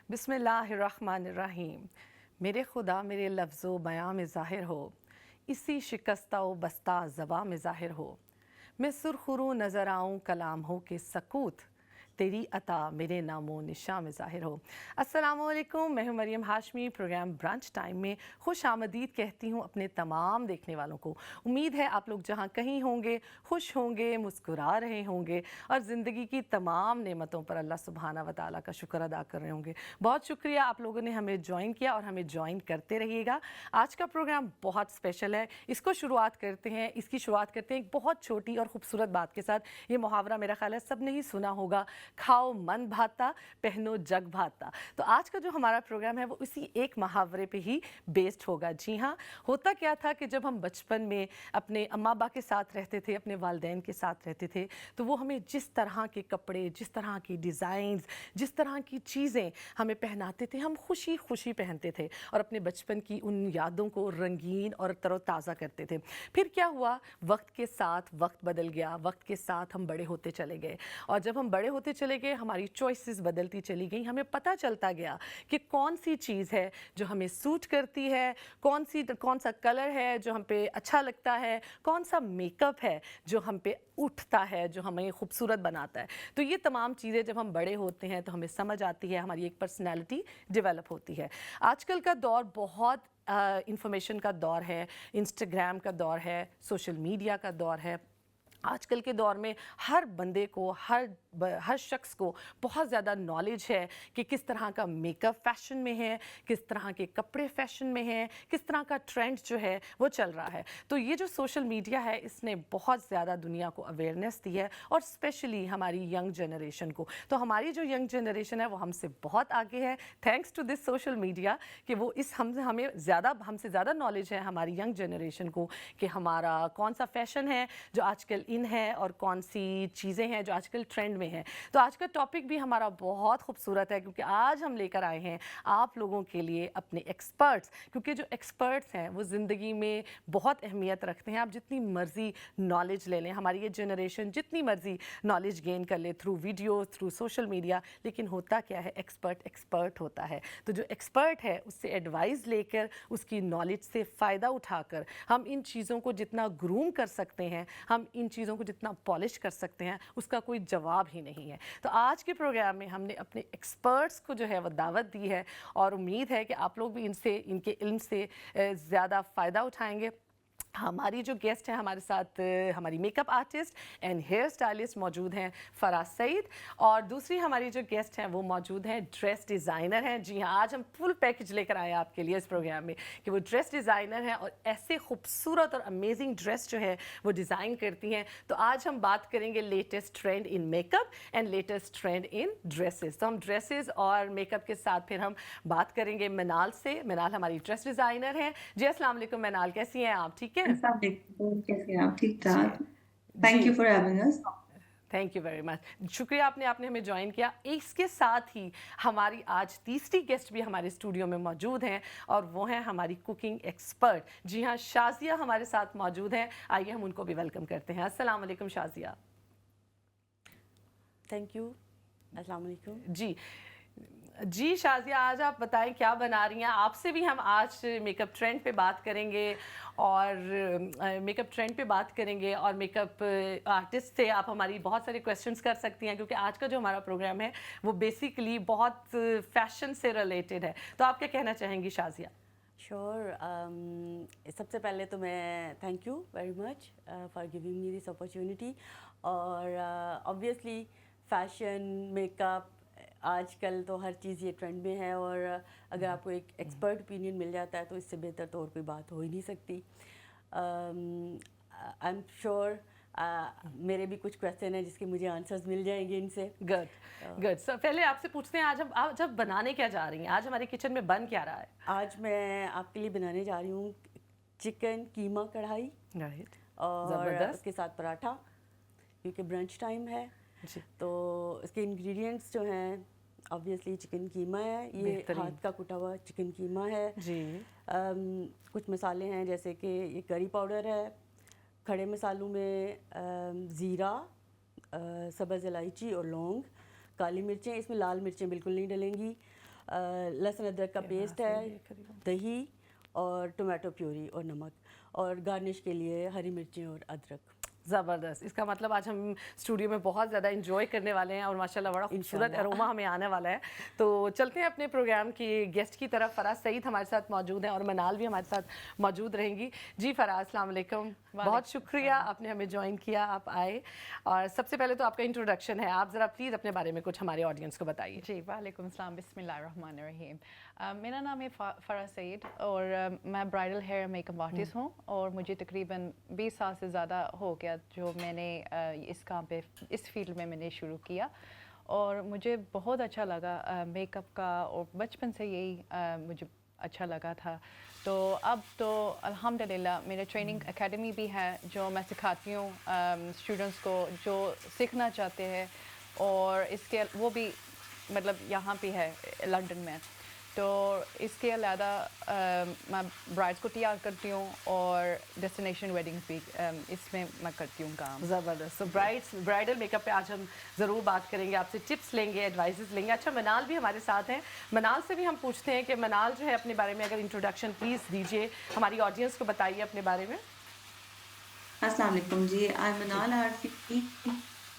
बिस्मिल्लाहिर्रहमानिर्रहीम। मेरे खुदा मेरे लफ्ज़ो बयां में ज़ाहिर हो, इसी शिकस्ता व बस्ता ज़बां में ज़ाहिर हो। मैं सुरखुरू नज़र आऊँ कलाम हो के सकूत, तेरी अता मेरे नामो निशा में ज़ाहिर हो। अस्सलामुअलैकुम, मैं हूँ Mariam Hashmi. Program brunch time में खुश आमदीद कहती हूँ अपने तमाम देखने वालों को। उम्मीद है आप लोग जहाँ कहीं होंगे खुश होंगे, मुस्कुरा रहे होंगे और ज़िंदगी की तमाम नेमतों पर अल्लाह सुब्हाना व तआला का शुक्र अदा कर रहे होंगे। बहुत शुक्रिया आप लोगों ने हमें ज्वाइन किया और हमें ज्वाइन करते रहिएगा। आज का प्रोग्राम बहुत स्पेशल है। इसकी शुरुआत करते हैं एक बहुत छोटी और ख़ूबसूरत बात के साथ। ये मुहावरा मेरा ख्याल है सब ने ही सुना होगा, खाओ मन भाता पहनो जग भाता। तो आज का जो हमारा प्रोग्राम है वो इसी एक मुहावरे पे ही बेस्ड होगा। जी हाँ, होता क्या था कि जब हम बचपन में अपने अम्मा अब्बा के साथ रहते थे, अपने वालिदैन के साथ रहते थे, तो वो हमें जिस तरह के कपड़े, जिस तरह की डिज़ाइंस, जिस तरह की चीज़ें हमें पहनाते थे, हम खुशी खुशी पहनते थे और अपने बचपन की उन यादों को रंगीन और तरोताज़ा करते थे। फिर क्या हुआ, वक्त के साथ वक्त बदल गया, वक्त के साथ हम बड़े होते चले गए और जब हम बड़े होते चले गए हमारी चॉइसेस बदलती चली गई। हमें पता चलता गया कि कौन सी चीज़ है जो हमें सूट करती है, कौन सा कलर है जो हम पे अच्छा लगता है, कौन सा मेकअप है जो हम पे उठता है, जो हमें खूबसूरत बनाता है। तो ये तमाम चीज़ें जब हम बड़े होते हैं तो हमें समझ आती है, हमारी एक पर्सनैलिटी डेवलप होती है। आजकल का दौर बहुत इंफॉर्मेशन का दौर है, इंस्टाग्राम का दौर है, सोशल मीडिया का दौर है। आजकल के दौर में हर बंदे को, हर शख्स को बहुत ज़्यादा नॉलेज है कि किस तरह का मेकअप फ़ैशन में है, किस तरह के कपड़े फ़ैशन में हैं, किस तरह का ट्रेंड जो है वो चल रहा है। तो ये जो सोशल मीडिया है इसने बहुत ज़्यादा दुनिया को अवेयरनेस दी है और स्पेशली हमारी यंग जनरेशन को। तो हमारी जो यंग जनरेशन है वो हमसे बहुत आगे है, thanks to this social media, कि वो हमसे ज़्यादा नॉलेज है हमारी यंग जनरेशन को कि हमारा कौन सा फ़ैशन है जो आजकल इन है और कौन सी चीज़ें हैं जो आजकल ट्रेंड में हैं। तो आज का टॉपिक भी हमारा बहुत खूबसूरत है क्योंकि आज हम लेकर आए हैं आप लोगों के लिए अपने एक्सपर्ट्स, क्योंकि जो एक्सपर्ट्स हैं वो ज़िंदगी में बहुत अहमियत रखते हैं। आप जितनी मर्ज़ी नॉलेज ले लें, हमारी ये जनरेशन जितनी मर्ज़ी नॉलेज गेन कर ले through video, through social media, लेकिन होता क्या है, एक्सपर्ट होता है। तो जो एक्सपर्ट है उससे एडवाइस लेकर, उसकी नॉलेज से फ़ायदा उठाकर हम इन चीज़ों को जितना ग्रूम कर सकते हैं, हम इन चीज़ों को जितना पॉलिश कर सकते हैं, उसका कोई जवाब ही नहीं है। तो आज के प्रोग्राम में हमने अपने एक्सपर्ट्स को जो है वो दावत दी है और उम्मीद है कि आप लोग भी इनके इल्म से ज़्यादा फ़ायदा उठाएंगे। हमारी जो गेस्ट हैं हमारे साथ, हमारी makeup artist and hair stylist मौजूद हैं फराज सईद, और दूसरी हमारी जो गेस्ट हैं वो मौजूद हैं ड्रेस डिज़ाइनर हैं। जी हाँ, आज हम फुल पैकेज लेकर आए हैं आपके लिए इस प्रोग्राम में कि वो ड्रेस डिज़ाइनर हैं और ऐसे खूबसूरत और अमेजिंग ड्रेस जो है वो डिज़ाइन करती हैं। तो आज हम बात करेंगे latest trend in makeup and latest trend in dresses. तो हम ड्रेसेस और मेकअप के साथ फिर हम बात करेंगे मिनाल से। मिनाल हमारी ड्रेस डिज़ाइनर हैं। जी अस्सलाम वालेकुम मिनाल, कैसी हैं आप? ठीक है कैसे हैं आप? ठीक जी। ठाक। जी, thank you for having us. Thank you very much. शुक्रिया आपने हमें ज्वाइन किया। इसके साथ ही हमारी आज तीसरी गेस्ट भी हमारे स्टूडियो में मौजूद हैं और वो हैं हमारी कुकिंग एक्सपर्ट। जी हाँ, शाजिया हमारे साथ मौजूद हैं। आइए हम उनको भी वेलकम करते हैं। अस्सलाम वालेकुम शाजिया। Thank you. अस्सलाम वालेकुम। जी जी शाजिया, आज आप बताएं क्या बना रही हैं। आपसे भी हम आज मेकअप ट्रेंड पे बात करेंगे और मेकअप आर्टिस्ट से आप हमारी बहुत सारे क्वेश्चंस कर सकती हैं क्योंकि आज का जो हमारा प्रोग्राम है वो बेसिकली बहुत फैशन से रिलेटेड है। तो आप क्या कहना चाहेंगी शाजिया? श्योर। सबसे पहले तो मैं thank you very much for giving me this opportunity. और ऑब्वियसली फ़ैशन मेकअप आजकल तो हर चीज़ ये ट्रेंड में है, और अगर आपको एक एक्सपर्ट ओपिनियन मिल जाता है तो इससे बेहतर तो और कोई बात हो ही नहीं सकती। आई एम श्योर मेरे भी कुछ क्वेश्चन हैं जिसके मुझे आंसर्स मिल जाएंगे इनसे। गुड सर, पहले आपसे पूछते हैं आज आप बनाने क्या जा रही हैं? आज हमारे किचन में बन क्या रहा है? आज मैं आपके लिए बनाने जा रही हूँ चिकन कीमा कढ़ाई, राइट, और ज़बरदस्त। उसके साथ पराठा, क्योंकि ब्रंच टाइम है। जी, तो इसके इंग्रेडिएंट्स जो हैं ऑब्वियसली चिकन कीमा है, ये बेहतरीन। हाथ का कुटा हुआ चिकन कीमा है। जी, कुछ मसाले हैं जैसे कि ये करी पाउडर है, खड़े मसालों में ज़ीरा, सब्ज़ इलायची और लौंग, काली मिर्चें, इसमें लाल मिर्चें बिल्कुल नहीं डलेंगी, लहसुन अदरक का पेस्ट है, दही और टोमेटो प्यूरी और नमक, और गार्निश के लिए हरी मिर्चें और अदरक। ज़बरदस्त। इसका मतलब आज हम स्टूडियो में बहुत ज़्यादा एंजॉय करने वाले हैं और माशाल्लाह बड़ा खूबसूरत इंशाल्लाह। अरोमा हमें आने वाला है। तो चलते हैं अपने प्रोग्राम की गेस्ट की तरफ। फराज सईद हमारे साथ मौजूद हैं और मनाल भी हमारे साथ मौजूद रहेंगी। जी फराज, अस्सलाम वालेकुम। बहुत शुक्रिया आपने हमें ज्वाइन किया, आप आए। और सबसे पहले तो आपका इंट्रोडक्शन है, आप ज़रा प्लीज़ अपने बारे में कुछ हमारे ऑडियंस को बताइए। जी वालेकुम सलाम, बिस्मिल्लाहिर्रहमानिर्रहीम। मेरा नाम है फ़राज़ सईद और मैं ब्राइडल हेयर मेकअप आर्टिस्ट हूँ और मुझे तकरीबन 20 साल से ज़्यादा हो गया जो मैंने इस काम पे, इस फील्ड में मैंने शुरू किया और मुझे बहुत अच्छा लगा मेकअप का, और बचपन से यही मुझे अच्छा लगा था। तो अब तो अल्हम्दुलिल्लाह मेरा ट्रेनिंग एकेडमी भी है जो मैं सिखाती हूँ स्टूडेंट्स को जो सीखना चाहते हैं, और इसके वो भी मतलब यहाँ पे है लंदन में। तो इसके अलावा मैं ब्राइड्स को तैयार करती हूँ और डेस्टिनेशन वेडिंग्स भी इसमें मैं करती हूँ काम। ज़बरदस्त। तो ब्राइडल मेकअप पे आज हम ज़रूर बात करेंगे, आपसे टिप्स लेंगे, एडवाइसेस लेंगे। अच्छा, मनाल भी हमारे साथ हैं। मनाल से भी हम पूछते हैं कि मनाल जो है अपने बारे में अगर इंट्रोडक्शन प्लीज़ दीजिए, हमारी ऑडियंस को बताइए अपने बारे में। अस्सलाम वालेकुम जी, आई एम मनाल आरफी।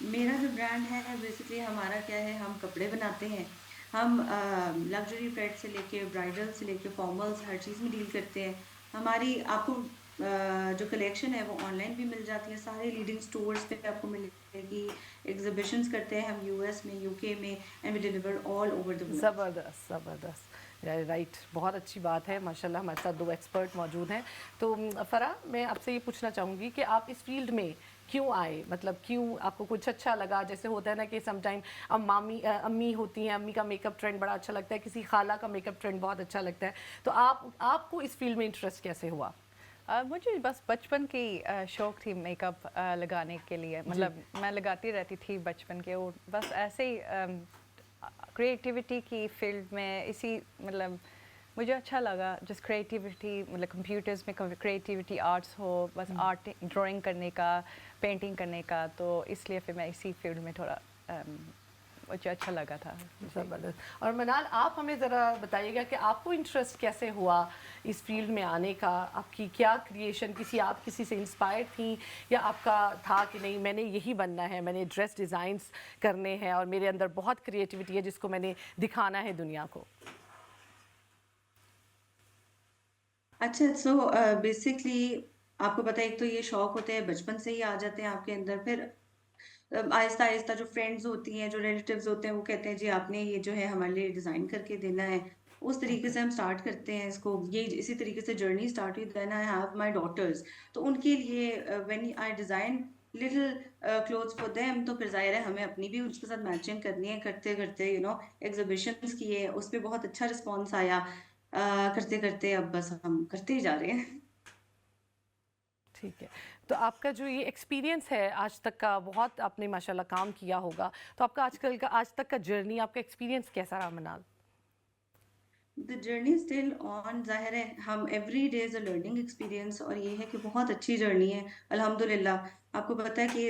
मेरा जो ब्रांड है बेसिकली हमारा क्या है, हम कपड़े बनाते हैं। हम लग्जरी ब्राइड से लेके ब्राइडल से लेके फॉर्मल्स हर चीज़ में डील करते हैं। हमारी आपको जो कलेक्शन है वो ऑनलाइन भी मिल जाती है, सारे लीडिंग स्टोर्स पे आपको मिलेगी। एग्जीबिशंस करते हैं हम यूएस में, यूके में, and we deliver all over the world. ज़बरदस्त, ज़बरदस्त। राइट, बहुत अच्छी बात है। माशाल्लाह हमारे साथ 2 एक्सपर्ट मौजूद हैं। तो फ़रा, मैं आपसे ये पूछना चाहूँगी कि आप इस फील्ड में क्यों आए? मतलब क्यों आपको कुछ अच्छा लगा? जैसे होता है ना कि सम टाइम अब अम्मी होती हैं, अम्मी का मेकअप ट्रेंड बड़ा अच्छा लगता है, किसी खाला का मेकअप ट्रेंड बहुत अच्छा लगता है। तो आपको इस फील्ड में इंटरेस्ट कैसे हुआ? मुझे बस बचपन की शौक़ थी मेकअप लगाने के लिए, मतलब मैं लगाती रहती थी बचपन के, और बस ऐसे ही क्रिएटिविटी की फील्ड में इसी मतलब मुझे अच्छा लगा, जस्ट क्रिएटिविटी मतलब कंप्यूटर्स में क्रिएटिविटी आर्ट्स हो, बस आर्ट ड्राइंग करने का, पेंटिंग करने का, तो इसलिए फिर मैं इसी फील्ड में थोड़ा मुझे अच्छा लगा था। ज़बरदस्त। और मनाल, आप हमें ज़रा बताइएगा कि आपको इंटरेस्ट कैसे हुआ इस फील्ड में आने का? आपकी क्या क्रिएशन, आप किसी से इंस्पायर थी या आपका था कि नहीं मैंने यही बनना है, मैंने ड्रेस डिज़ाइंस करने हैं और मेरे अंदर बहुत क्रिएटिविटी है जिसको मैंने दिखाना है दुनिया को? अच्छा, सो बेसिकली आपको पता है, एक तो ये शौक होते हैं बचपन से ही आ जाते हैं आपके अंदर। फिर आहिस्ता आहिस्ता जो फ्रेंड्स होती हैं, जो रिलेटिव्स होते हैं, वो कहते हैं जी आपने ये जो है हमारे लिए डिजाइन करके देना है। उस तरीके ओके। से हम स्टार्ट करते हैं इसको। ये इसी तरीके से जर्नी स्टार्ट हुई। Then I have my daughters, तो उनके लिए when I design little clothes for them, तो फिर जाहिर है हमें अपनी भी उसके साथ मैचिंग करनी है। करते करते एग्जीबिशंस किए, उस पे बहुत अच्छा रिस्पॉन्स आया। करते करते अब बस हम करते ही जा रहे हैं। ठीक है। तो आपका जो ये एक्सपीरियंस है आज तक का, बहुत आपने माशाल्लाह काम किया होगा, तो आपका आज तक का जर्नी, आपका एक्सपीरियंस कैसा रहा मनाल? The journey still on. जाहिर है हम every day is a learning experience, और ये है कि बहुत अच्छी जर्नी है अल्हम्दुलिल्लाह। आपको पता है कि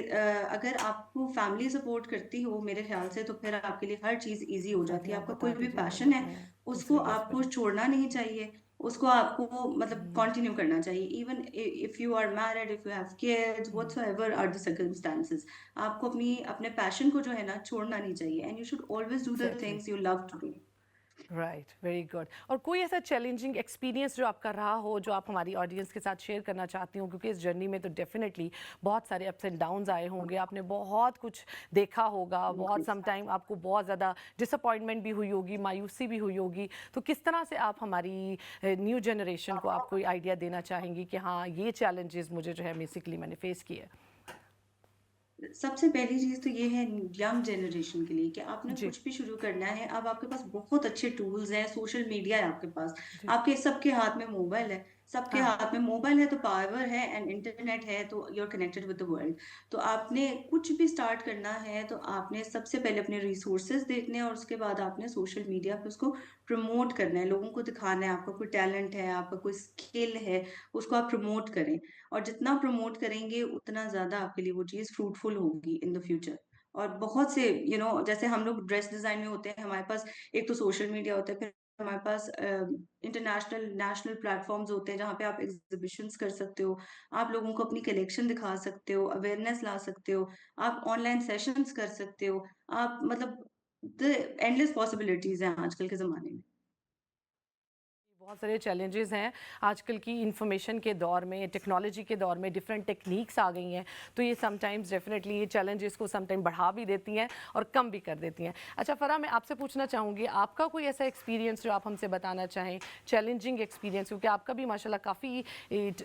अगर आपको फैमिली सपोर्ट करती हो मेरे ख्याल से, तो फिर आपके लिए हर चीज़ इजी हो जैसा कि जाती है। आप आपका बता कोई भी दीजिए पैशन है, मैं उसको दूसरे गेस्ट आपको पर। छोड़ना नहीं चाहिए। उसको आपको मतलब कंटिन्यू करना चाहिए, even if you are married, if you have kids, whatsoever are the circumstances. आपको अपने पैशन को जो है ना छोड़ना नहीं चाहिए, and you should always do the exactly. Things you love to do. Right, very good. और कोई ऐसा चैलेंजिंग एक्सपीरियंस जो आपका रहा हो जो आप हमारी ऑडियंस के साथ शेयर करना चाहती हो, क्योंकि इस जर्नी में तो डेफिनेटली बहुत सारे अप्स एंड डाउन्स आए होंगे, आपने बहुत कुछ देखा होगा, बहुत सम टाइम आपको बहुत ज़्यादा डिसअपॉइंटमेंट भी हुई होगी, मायूसी भी हुई होगी। तो किस तरह से आप हमारी न्यू जनरेशन को आप कोई आइडिया देना चाहेंगी कि हाँ ये चैलेंजेस मुझे जो है बेसिकली मैंने फेस किए? सबसे पहली चीज तो ये है यंग जनरेशन के लिए कि आपने जी कुछ भी शुरू करना है, अब आपके पास बहुत अच्छे टूल्स हैं, सोशल मीडिया है आपके पास। जी। आपके सबके हाथ में मोबाइल है। सबके हाँ। हाथ में मोबाइल है तो पावर है, एंड इंटरनेट है तो you are connected with the world. तो आपने कुछ भी स्टार्ट करना है तो आपने सबसे पहले अपने रिसोर्सेज देखने हैं, और उसके बाद आपने सोशल मीडिया पे उसको प्रमोट करना है, लोगों को दिखाना है आपका कोई टैलेंट है, आपका कोई स्किल है, उसको आप प्रमोट करें। और जितना प्रमोट करेंगे उतना ज्यादा आपके लिए वो चीज फ्रूटफुल होगी इन द फ्यूचर। और बहुत से जैसे हम लोग ड्रेस डिजाइन में होते हैं, हमारे पास एक तो सोशल मीडिया होता है, फिर हमारे पास इंटरनेशनल नेशनल प्लेटफॉर्म्स होते हैं जहाँ पे आप एग्जीबिशंस कर सकते हो, आप लोगों को अपनी कलेक्शन दिखा सकते हो, अवेयरनेस ला सकते हो, आप ऑनलाइन सेशंस कर सकते हो, आप मतलब द एंडलेस पॉसिबिलिटीज हैं आजकल के ज़माने में। बहुत सारे चैलेंजेस हैं आजकल की इंफॉर्मेशन के दौर में, टेक्नोलॉजी के दौर में डिफरेंट टेक्निक्स आ गई हैं, तो ये समटाइम्स डेफिनेटली ये चैलेंजेस को समटाइम बढ़ा भी देती हैं और कम भी कर देती हैं। अच्छा फ़रा, मैं आपसे पूछना चाहूँगी, आपका कोई ऐसा एक्सपीरियंस जो आप हमसे बताना चाहें, चैलेंजिंग एक्सपीरियंस, क्योंकि आपका भी माशाल्लाह काफ़ी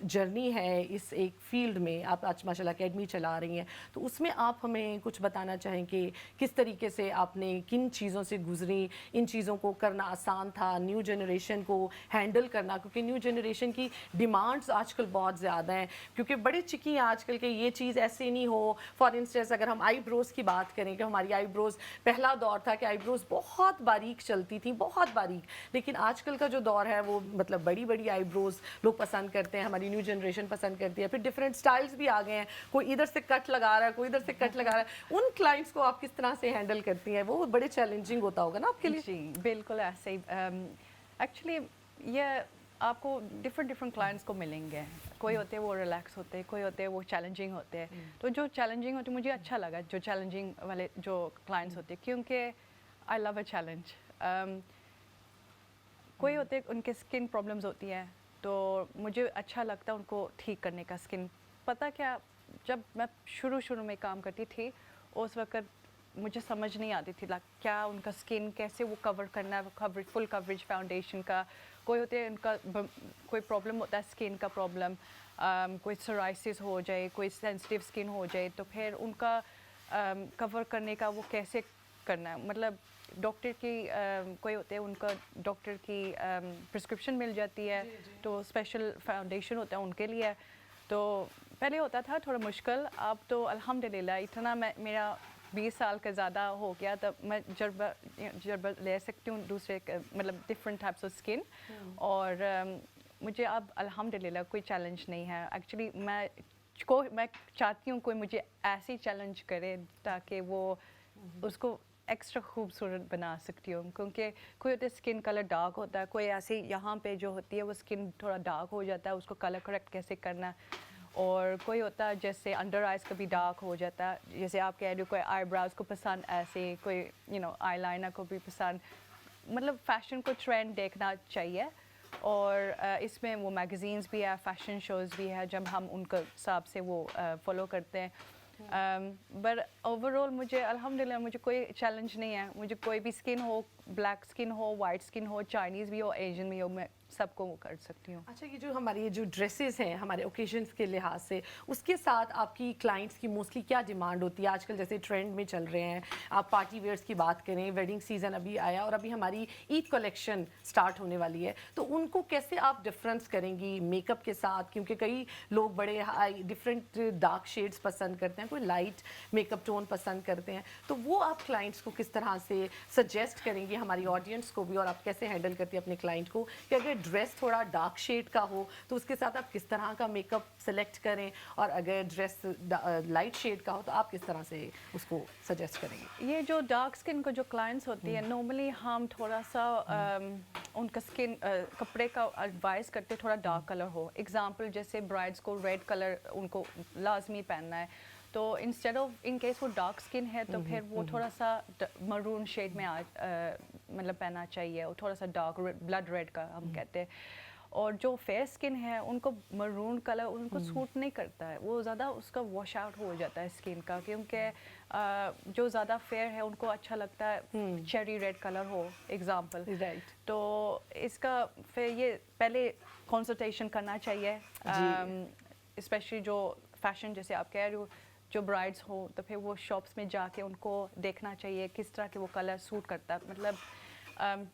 जर्नी है इस एक फील्ड में, आप आज माशाल्लाह अकेडमी चला रही हैं, तो उसमें आप हमें कुछ बताना चाहें कि किस तरीके से आपने किन चीज़ों से गुजरी, इन चीज़ों को करना आसान था, न्यू जनरेशन को हैंडल करना, क्योंकि न्यू जनरेशन की डिमांड्स आजकल बहुत ज़्यादा हैं, क्योंकि बड़े चिकी हैं आजकल के, ये चीज़ ऐसे नहीं हो। फॉर इंस्टेंस अगर हम आईब्रोज़ की बात करें कि हमारी आईब्रोज़, पहला दौर था कि आईब्रोज़ बहुत बारीक चलती थी, बहुत बारीक, लेकिन आजकल का जो दौर है वो मतलब बड़ी बड़ी आईब्रोज़ लोग पसंद करते हैं, हमारी न्यू जनरेशन पसंद करती है। फिर डिफरेंट स्टाइल्स भी आ गए हैं, कोई इधर से कट लगा रहा है, कोई इधर से कट लगा रहा है। उन क्लाइंट्स को आप किस तरह से हैंडल करती हैं? वो बड़े चैलेंजिंग होता होगा ना आपके लिए? जी, बिल्कुल ऐसे ही। एक्चुअली ये आपको डिफरेंट डिफरेंट क्लाइंट्स को मिलेंगे। कोई होते हैं वो रिलैक्स होते हैं, कोई होते हैं वो चैलेंजिंग होते हैं। तो जो चैलेंजिंग होते हैं, मुझे अच्छा लगा जो चैलेंजिंग वाले जो क्लाइंट्स होते हैं, क्योंकि आई लव अ चैलेंज। कोई होते हैं उनके स्किन प्रॉब्लम्स होती हैं, तो मुझे अच्छा लगता है उनको ठीक करने का। स्किन पता क्या, जब मैं शुरू में काम करती थी, उस वक्त मुझे समझ नहीं आती थी क्या उनका स्किन कैसे वो कवर करना है, कवरेज, फुल कवरेज फाउंडेशन का। कोई होते हैं उनका कोई प्रॉब्लम होता है स्किन का प्रॉब्लम, कोई सोराइसिस हो जाए, कोई सेंसिटिव स्किन हो जाए, तो फिर उनका कवर करने का वो कैसे करना है। मतलब डॉक्टर की कोई होते हैं उनका डॉक्टर की प्रिस्क्रिप्शन मिल जाती है, तो स्पेशल फाउंडेशन होता है उनके लिए। तो पहले होता था थोड़ा मुश्किल, अब तो अल्हम्दुलिल्लाह इतना मेरा 20 साल का ज़्यादा हो गया, तब मैं तजर्बा ले सकती हूँ दूसरे मतलब डिफरेंट टाइप्स ऑफ स्किन। और मुझे अब अल्हम्दुलिल्लाह कोई चैलेंज नहीं है। एक्चुअली मैं चाहती हूँ कोई मुझे ऐसी चैलेंज करे ताकि वो उसको एक्स्ट्रा खूबसूरत बना सकती हूँ, क्योंकि कोई होता है स्किन कलर डार्क होता है, कोई ऐसे यहाँ पे जो होती है वो स्किन थोड़ा डार्क हो जाता है, उसको कलर करेक्ट कैसे करना है। और कोई होता है जैसे अंडर आइज़ का भी डार्क हो जाता है, जैसे आप कह रहे हो कोई आईब्रोज को पसंद ऐसे, कोई आईलाइनर को भी पसंद। मतलब फ़ैशन को ट्रेंड देखना चाहिए, और इसमें वो मैगज़ीन्स भी है, फ़ैशन शोज़ भी है, जब हम उनके हिसाब से वो फॉलो करते हैं। बट ओवरऑल मुझे अल्हम्दुलिल्लाह मुझे कोई चैलेंज नहीं है। मुझे कोई भी स्किन हो, ब्लैक स्किन हो, वाइट स्किन हो, चाइनीज़ भी हो, एशियन भी हो, मैं सबको वो कर सकती हूँ। अच्छा, ये जो हमारी जो ड्रेसेस हैं हमारे ओकेजन्स के लिहाज से, उसके साथ आपकी क्लाइंट्स की मोस्टली क्या डिमांड होती है? आजकल जैसे ट्रेंड में चल रहे हैं, आप पार्टी वेयर्स की बात करें, वेडिंग सीज़न अभी आया और अभी हमारी ईद कलेक्शन स्टार्ट होने वाली है, तो उनको कैसे आप डिफरेंस करेंगी मेकअप के साथ? क्योंकि कई लोग बड़े हाई डिफरेंट डार्क शेड्स पसंद करते हैं, कोई लाइट मेकअप टोन पसंद करते हैं, तो वो आप क्लाइंट्स को किस तरह से सजेस्ट करेंगी, हमारी ऑडियंस को भी, और आप कैसे हैंडल करती हैं अपने क्लाइंट को कि अगर ड्रेस थोड़ा डार्क शेड का हो तो उसके साथ आप किस तरह का मेकअप सेलेक्ट करें, और अगर ड्रेस लाइट शेड का हो तो आप किस तरह से उसको सजेस्ट करेंगे? ये जो डार्क स्किन को जो क्लाइंट्स होती है, नॉर्मली हम थोड़ा सा उनका स्किन कपड़े का एडवाइस करते थोड़ा डार्क कलर हो। एग्जांपल जैसे ब्राइड्स को रेड कलर उनको लाजमी पहनना है, तो इंस्टेड ऑफ इन केस वो डार्क स्किन है तो फिर वो थोड़ा सा मरून शेड में मतलब पहनना चाहिए, और थोड़ा सा डार्क ब्लड रेड का हम कहते हैं। और जो फेयर स्किन है उनको मरून कलर उनको सूट नहीं करता है, वो ज़्यादा उसका वॉश आउट हो जाता है स्किन का, क्योंकि जो ज़्यादा फेयर है उनको अच्छा लगता है चेरी रेड कलर हो एग्जांपल। राइट। तो इसका फिर ये पहले कंसल्टेशन करना चाहिए, स्पेशली जो फैशन जैसे आप कह रहे हो, जो ब्राइड्स हो तो फिर वो शॉप्स में जाके उनको देखना चाहिए किस तरह के वो कलर सूट करता है। मतलब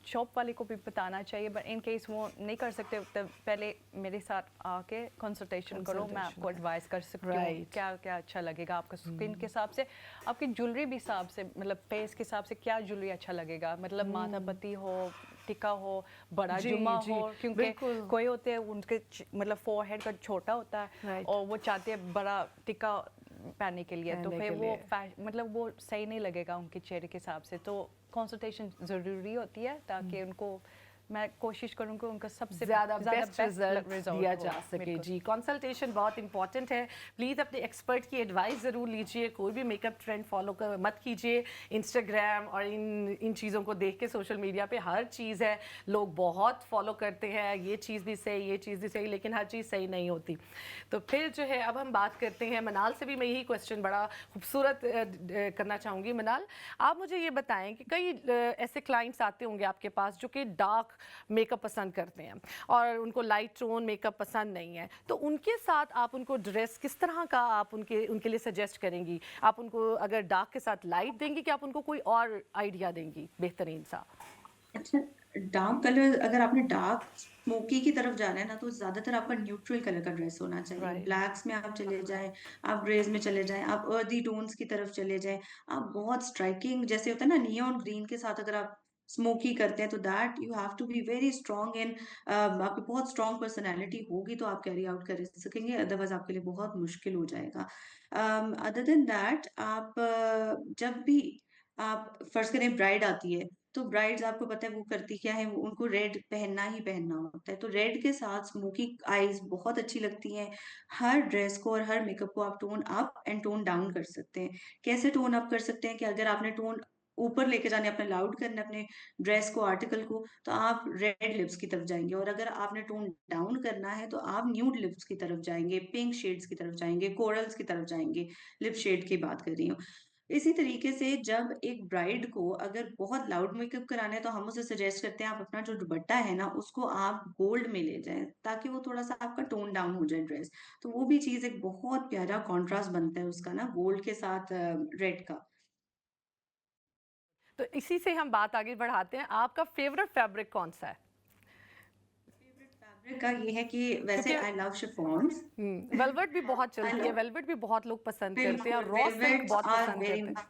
शॉप वाले को भी बताना चाहिए, बट इन केस वो नहीं कर सकते तो पहले मेरे साथ आके कंसल्टेशन करो, मैं आपको एडवाइस कर सकती हूँ क्या क्या अच्छा लगेगा आपका स्किन के हिसाब से, आपकी ज्वेलरी भी हिसाब से, मतलब फेस के हिसाब से क्या ज्वेलरी अच्छा लगेगा। मतलब माथा पत्ती हो, टिका हो, बड़ा जुमा हो, क्योंकि कोई होते हैं उनके मतलब फोरहेड का छोटा होता है और वो चाहते हैं बड़ा टिका पहनने के लिए, तो पहनने फिर के वो लिए। मतलब वो सही नहीं लगेगा उनके चेहरे के हिसाब से, तो कंसल्टेशन ज़रूरी होती है ताकि उनको, मैं कोशिश करूँगी उनका सबसे ज़्यादा बेस्ट रिजल्ट रिजल्ट दिया हो। जा सके। बिल्कुल। जी, कंसल्टेशन बहुत इंपॉर्टेंट है। प्लीज़ अपने एक्सपर्ट की एडवाइस ज़रूर लीजिए, कोई भी मेकअप ट्रेंड फॉलो कर मत कीजिए। इंस्टाग्राम और इन चीज़ों को देख के सोशल मीडिया पे हर चीज़ है, लोग बहुत फॉलो करते हैं, ये चीज़ भी सही, ये चीज़ भी सही, लेकिन हर चीज़ सही नहीं होती। तो फिर जो है अब हम बात करते हैं, मनाल से भी मैं यही क्वेश्चन बड़ा खूबसूरत करना चाहूँगी। मनाल, आप मुझे ये बताएं कि कई ऐसे क्लाइंट्स आते होंगे आपके पास जो कि डार्क मेकअप पसंद करते हैं और उनको लाइट टोन मेकअप पसंद नहीं है, तो उनके साथ आप उनको ड्रेस किस तरह का आप उनके उनके लिए सजेस्ट करेंगी? आप उनको अगर डार्क के साथ लाइट देंगी कि आप उनको कोई और आइडिया देंगी बेहतरीन सा? अच्छा, डार्क कलर अगर आपने डार्क स्मोकी की तरफ जाना है ना, तो ज्यादातर आपका न्यूट्रल कलर का ड्रेस होना चाहिए। राइट। ब्लैक्स में आप चले जाएं, आप ग्रेज में चले जाएं, आप अर्दी टोन्स की तरफ चले जाएं, आप बहुत स्ट्राइकिंग जैसे होता है ना नियॉन ग्रीन के साथ अगर आप स्मोकी करते हैं, तो that you have to be very strong in, आपकी बहुत स्ट्रांग पर्सनैलिटी होगी तो आप कैरी आउट कर सकेंगे, अदरवाइज आपके लिए बहुत मुश्किल हो जाएगा। अदर देन दैट आप जब भी आप फर्ज करें ब्राइड आती है, तो ब्राइड्स आपको पता है वो करती क्या है, वो उनको रेड पहनना ही पहनना होता है, तो रेड के साथ स्मोकी आईज बहुत अच्छी लगती हैं। हर ड्रेस को और हर मेकअप को आप tone up and tone down कर सकते हैं। कैसे टोन अप कर सकते हैं कि अगर आपने टोन ऊपर लेके जाने, अपने लाउड करना अपने ड्रेस को, आर्टिकल को, तो आप रेड लिप्स की तरफ जाएंगे, और अगर आपने टोन डाउन करना है तो आप न्यूड लिप्स की तरफ जाएंगे, पिंक शेड्स की तरफ जाएंगे, कोरल्स की तरफ जाएंगे। लिप शेड की बात कर रही हूँ। इसी तरीके से जब एक ब्राइड को अगर बहुत लाउड मेकअप कराना है, तो हम उसे सजेस्ट करते हैं आप अपना जो दुपट्टा है ना उसको आप गोल्ड में ले जाएं, ताकि वो थोड़ा सा आपका टोन डाउन हो जाए ड्रेस। तो वो भी चीज एक बहुत प्यारा कॉन्ट्रास्ट बनता है उसका ना, गोल्ड के साथ रेड का। तो इसी से हम बात आगे बढ़ाते हैं, आपका फेवरेट फैब्रिक कौन सा है? फेवरेट फैब्रिक का ये है कि वैसे क्योंकि आई लव शिफॉन्स। वेलवेट भी बहुत आई चलती है, लव, वेलवेट भी बहुत लोग पसंद करते हैं, बिल्कुल और रॉ सिल्क वेलवेट्स बहुत आर पसंद वेरी, करते हैं।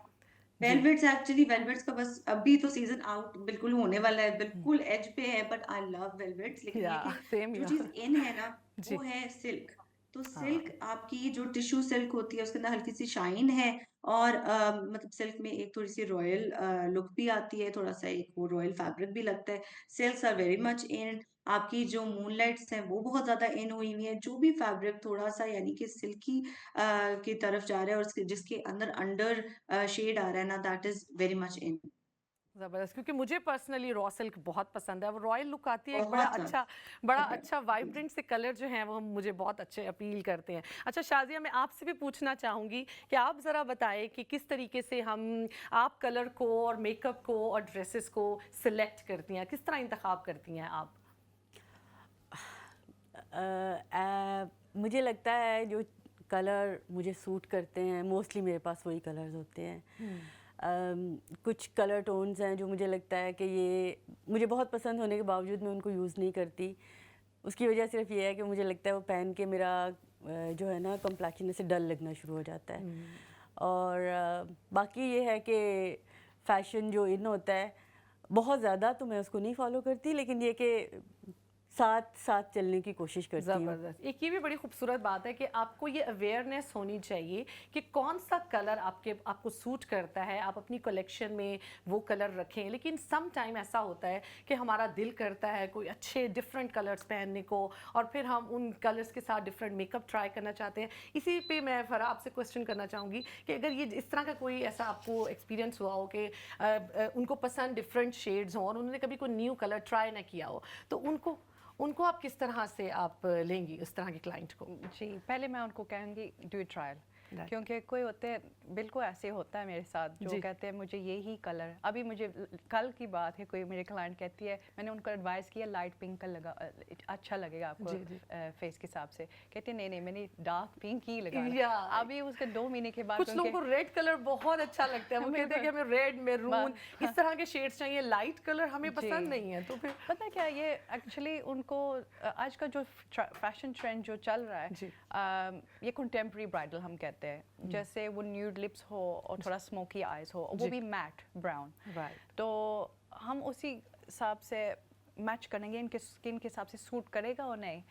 जी। वेलवेट्स एक्चुअली, वेलवेट्स का बस अभी तो सीजन आउट बिल्कुल होने वाला है, बिल्कुल एज पे है, बट आई लव वेलवेट्स। लेकिन या ये कि सेम जो या चीज इन है ना जी। वो है सिल्क। तो हाँ। सिल्क आपकी जो टिश्यू सिल्क होती है उसके अंदर हल्की सी शाइन है, और मतलब सिल्क में एक थोड़ी सी रॉयल लुक भी आती है, थोड़ा सा एक वो रॉयल फैब्रिक भी लगता है। Silks are very much in. आपकी जो मूनलाइट्स हैं वो बहुत ज्यादा इन हुई हुई है। जो भी फैब्रिक थोड़ा सा यानी कि सिल्की की तरफ जा रहा है, और जिसके अंदर अंडर शेड आ रहा है ना, दैट इज वेरी मच इन। ज़बरदस्त, क्योंकि मुझे पर्सनली रॉ सिल्क बहुत पसंद है, वो रॉयल लुक आती है, एक बहुत ज्यादा। बड़ा अच्छा वाइब्रेंट से कलर जो हैं वो मुझे बहुत अच्छे अपील करते हैं। अच्छा शाजिया, मैं आपसे भी पूछना चाहूँगी कि आप ज़रा बताएं कि किस तरीके से हम आप कलर को और मेकअप को और ड्रेसेस को सिलेक्ट करती हैं, किस तरह इंतखाब करती हैं आप? मुझे लगता है जो कलर मुझे सूट करते हैं मोस्टली मेरे पास वही कलर्स होते हैं। कुछ कलर टोन्स हैं जो मुझे लगता है कि ये मुझे बहुत पसंद होने के बावजूद मैं उनको यूज़ नहीं करती। उसकी वजह सिर्फ ये है कि मुझे लगता है वो पहन के मेरा जो है ना कम्प्लेक्शन से डल लगना शुरू हो जाता है। और बाकी ये है कि फ़ैशन जो इन होता है बहुत ज़्यादा तो मैं उसको नहीं फॉलो करती, लेकिन ये कि साथ साथ चलने की कोशिश करती हूँ। ज़बरदस्त। एक ये भी बड़ी खूबसूरत बात है कि आपको ये अवेयरनेस होनी चाहिए कि कौन सा कलर आपको सूट करता है, आप अपनी कलेक्शन में वो कलर रखें। लेकिन सम टाइम ऐसा होता है कि हमारा दिल करता है कोई अच्छे डिफरेंट कलर्स पहनने को, और फिर हम उन कलर्स के साथ डिफरेंट मेकअप ट्राई करना चाहते हैं। इसी पे मैं फरा आपसे क्वेश्चन करना चाहूँगी कि अगर ये इस तरह का कोई ऐसा आपको एक्सपीरियंस हुआ हो कि उनको पसंद डिफरेंट शेड्स हों और उन्होंने कभी कोई न्यू कलर ट्राई ना किया हो, तो उनको उनको आप किस तरह से आप लेंगी उस तरह के क्लाइंट को? जी, पहले मैं उनको कहूँगी डू ट्रायल, Right. क्योंकि कोई होते हैं बिल्कुल ऐसे होता है मेरे साथ जो जी। कहते हैं मुझे ये ही कलर, अभी मुझे कल की बात है, कोई मेरे क्लाइंट कहती है, मैंने उनको एडवाइस किया लाइट पिंक का लगा अच्छा लगेगा आपको जी, जी। फेस के हिसाब से, कहते नहीं नहीं मैंने डार्क पिंक ही लगा या अभी उसके 2 महीने के बाद कुछ लोगों को रेड कलर बहुत अच्छा लगता है, वो कहते हैं कि हमें रेड मैरून इस तरह के शेड्स चाहिए, लाइट कलर हमें पसंद नहीं है। तो फिर पता है क्या, ये एक्चुअली उनको आज का जो फैशन ट्रेंड जो चल रहा जी। है, ये कंटेम्प्रेरी ब्राइडल हम कहते हैं, जैसे वो न्यूड लिप्स हो और थोड़ा स्मोकी आईज हो, वो जी। भी मैट ब्राउन, राइट। तो हम उसी हिसाब से मैच करेंगे, इनके स्किन के हिसाब से सूट करेगा और नहीं।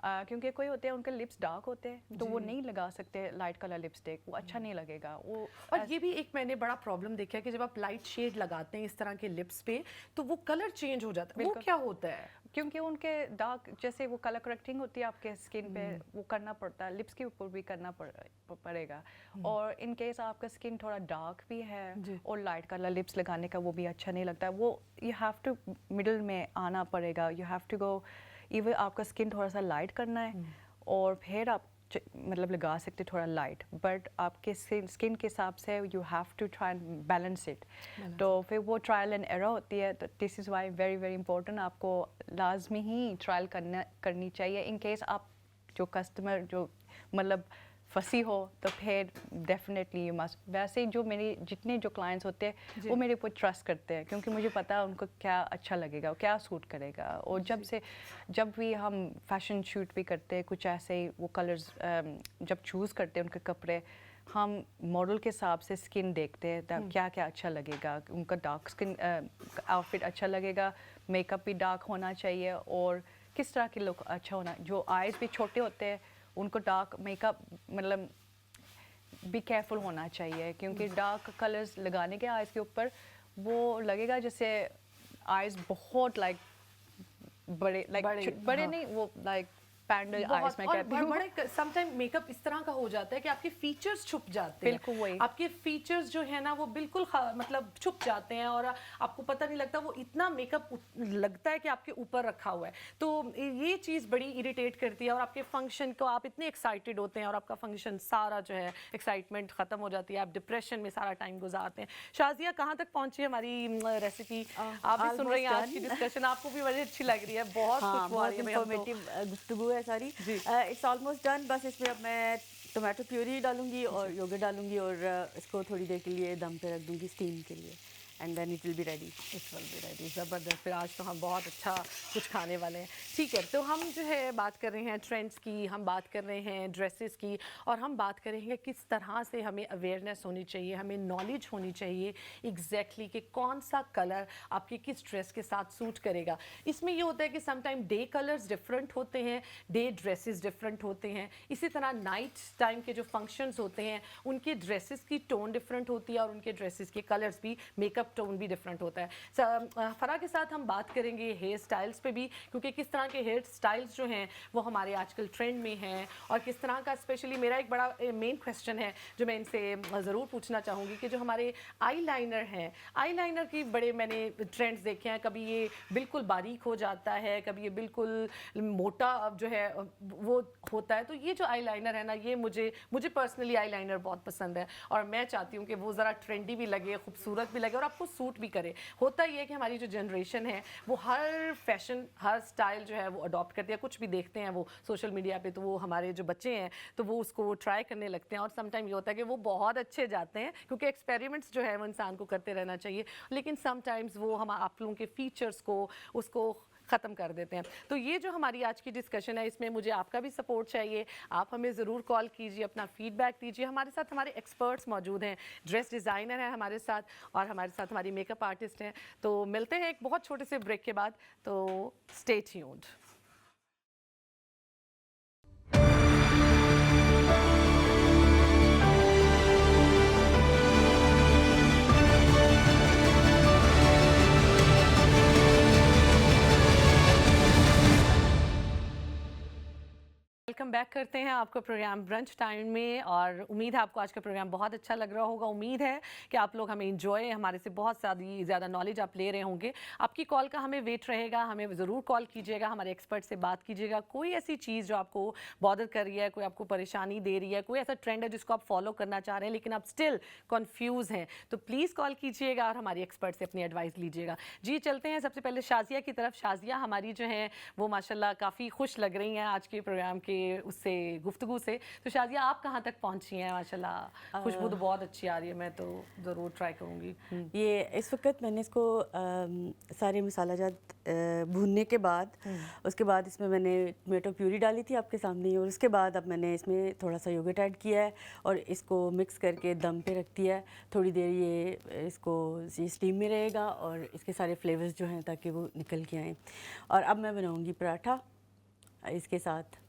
क्योंकि कोई होते हैं उनके लिप्स डार्क होते हैं तो वो नहीं लगा सकते लाइट कलर लिपस्टिक, वो अच्छा नहीं लगेगा वो। और ये भी एक मैंने बड़ा प्रॉब्लम देखा है कि जब आप लाइट शेड लगाते हैं इस तरह के लिप्स पे तो वो कलर चेंज हो जाता है, वो क्या होता है? क्योंकि उनके डार्क जैसे वो कलर करेक्टिंग होती है आपके स्किन पे, वो करना पड़ता है, लिप्स के ऊपर भी करना पड़ेगा। और इन केस आपका स्किन थोड़ा डार्क भी है और लाइट कलर लिप्स लगाने का वो भी अच्छा नहीं लगता, वो यू हैव टू मिडल में आना पड़ेगा, you have to go even आपका स्किन थोड़ा सा लाइट करना है और फिर आप मतलब लगा सकते थोड़ा लाइट, बट आपके स्किन के हिसाब से you have to try and balance it. तो फिर वो ट्रायल एंड एरर होती है, तो this is why very very important, आपको लाजमी ही ट्रायल करनी चाहिए। इन केस आप जो कस्टमर जो मतलब फंसी हो तो फिर डेफिनेटली यू मस्ट। वैसे ही जो मेरे जितने जो क्लाइंट्स होते हैं वो मेरे ऊपर ट्रस्ट करते हैं क्योंकि मुझे पता है उनको क्या अच्छा लगेगा, क्या सूट करेगा। और जब भी हम फैशन शूट भी करते हैं कुछ ऐसे ही वो कलर्स जब चूज़ करते हैं उनके कपड़े, हम मॉडल के हिसाब से स्किन देखते हैं क्या क्या अच्छा लगेगा, उनका डार्क स्किन आउटफिट अच्छा लगेगा, मेकअप भी डार्क होना चाहिए और किस तरह के लुक अच्छा होना। जो आइज़ भी छोटे होते हैं उनको डार्क मेकअप मतलब बी केयरफुल होना चाहिए क्योंकि डार्क कलर्स लगाने के आइज़ के ऊपर वो लगेगा जैसे आइज़ बहुत लाइक बड़े नहीं वो लाइक पैंडल आइज में कहती हूँ। बड़े समटाइम मेकअप इस तरह का हो जाता है कि आपके फीचर्स छुप जाते हैं। बिल्कुल वही, आपके फीचर्स जो है ना वो बिल्कुल मतलब छुप जाते हैं और आपको पता नहीं लगता, वो इतना मेकअप लगता है कि आपके ऊपर रखा हुआ है। तो ये चीज़ बड़ी इरिटेट करती है और आपके फंक्शन को आप इतने एक्साइटेड होते हैं और आपका फंक्शन सारा जो है एक्साइटमेंट ख़त्म हो जाती है, आप डिप्रेशन में सारा टाइम गुजारते हैं। शाजिया कहाँ तक पहुँची हमारी रेसिपी? आप भी सुन रही हैं आज की डिस्कशन, आपको भी बड़ी अच्छी लग रही है, बहुत खुशबू आ रही है। इंफॉर्मेटिव गुफ्तगू है सारी। इट्स ऑलमोस्ट डन, बस इसमें अब मैं टोमेटो प्यूरी डालूंगी और योगर्ट डालूंगी और इसको थोड़ी देर के लिए दम पे रख दूंगी स्टीम के लिए, and then it will be ready. It will be ready. ज़बरदस्त, फिर आज तो हम बहुत अच्छा कुछ खाने वाले हैं। ठीक है, तो हम जो है बात कर रहे हैं ट्रेंड्स की, हम बात कर रहे हैं ड्रेसेस की और हम बात करेंगे किस तरह से हमें अवेयरनेस होनी चाहिए, हमें नॉलेज होनी चाहिए एग्जैक्टली कि कौन सा कलर आपकी किस ड्रेस के साथ सूट करेगा। इसमें ये होता है कि समटाइम डे कलर्स डिफरेंट होते हैं, डे ड्रेसेस डिफरेंट होते हैं, इसी तरह नाइट टाइम के जो फंक्शंस होते हैं उनके ड्रेसेस की टोन डिफरेंट होती है और उनके ड्रेसेस के कलर्स भी, मेकअप टोन भी डिफरेंट होता है। फरा के साथ हम बात करेंगे हेयर स्टाइल्स पे भी, क्योंकि किस तरह के हेयर स्टाइल्स जो हैं वो हमारे आजकल ट्रेंड में हैं और किस तरह का, स्पेशली मेरा एक बड़ा मेन क्वेश्चन है जो मैं इनसे ज़रूर पूछना चाहूँगी कि जो हमारे आई लाइनर हैं, आई लाइनर की बड़े मैंने ट्रेंड्स देखे हैं, कभी ये बिल्कुल बारीक हो जाता है, कभी ये बिल्कुल मोटा जो है वो होता है। तो ये जो आई लाइनर है ना, ये मुझे पर्सनली आई लाइनर बहुत पसंद है और मैं चाहती हूँ कि वो ज़रा ट्रेंडी भी लगे, खूबसूरत भी लगे और आपको सूट भी करे। होता ही है कि हमारी जो जनरेशन है वो हर फैशन, हर स्टाइल जो है वो अडॉप्ट करती है। कुछ भी देखते हैं वो सोशल मीडिया पे तो वो हमारे जो बच्चे हैं तो वो उसको ट्राई करने लगते हैं और समटाइम ये होता है कि वो बहुत अच्छे जाते हैं क्योंकि एक्सपेरिमेंट्स जो है वो इंसान को करते रहना चाहिए, लेकिन समटाइम्स वो हम आप लोगों के फीचर्स को उसको ख़त्म कर देते हैं। तो ये जो हमारी आज की डिस्कशन है इसमें मुझे आपका भी सपोर्ट चाहिए, आप हमें ज़रूर कॉल कीजिए, अपना फीडबैक दीजिए। हमारे साथ हमारे एक्सपर्ट्स मौजूद हैं, ड्रेस डिज़ाइनर हैं हमारे साथ और हमारे साथ हमारी मेकअप आर्टिस्ट हैं। तो मिलते हैं एक बहुत छोटे से ब्रेक के बाद, तो स्टे ट्यून्ड। वेलकम बैक करते हैं आपको प्रोग्राम ब्रंच टाइम में और उम्मीद है आपको आज का प्रोग्राम बहुत अच्छा लग रहा होगा। उम्मीद है कि आप लोग हमें इंजॉय, हमारे से बहुत ज़्यादा नॉलेज आप ले रहे होंगे। आपकी कॉल का हमें वेट रहेगा, हमें ज़रूर कॉल कीजिएगा, हमारे एक्सपर्ट से बात कीजिएगा। कोई ऐसी चीज़ जो आपको बॉदर कर रही है, कोई आपको परेशानी दे रही है, कोई ऐसा ट्रेंड है जिसको आप फॉलो करना चाह रहे हैं लेकिन आप स्टिल कन्फ्यूज़ हैं, तो प्लीज़ कॉल कीजिएगा और हमारी एक्सपर्ट से अपनी एडवाइस लीजिएगा। जी चलते हैं सबसे पहले शाजिया की तरफ। शाजिया हमारी जो है वो माशाल्लाह काफ़ी खुश लग रही हैं आज के प्रोग्राम के उससे गुफ्तगू से। तो शाजिया आप कहाँ तक पहुँची हैं? माशाल्लाह खुशबू तो बहुत अच्छी आ रही है, मैं तो ज़रूर ट्राई करूँगी। ये इस वक्त मैंने इसको सारे मसाला जात भूनने के बाद उसके बाद इसमें मैंने टोमेटो प्यूरी डाली थी आपके सामने और उसके बाद अब मैंने इसमें थोड़ा सा योगर्ट ऐड किया है और इसको मिक्स करके दम पे रख दिया है थोड़ी देर। ये इसको स्टीम में रहेगा और इसके सारे फ्लेवर्स जो हैं ताकि वो निकल के आएँ। और अब मैं बनाऊँगी पराठा इसके साथ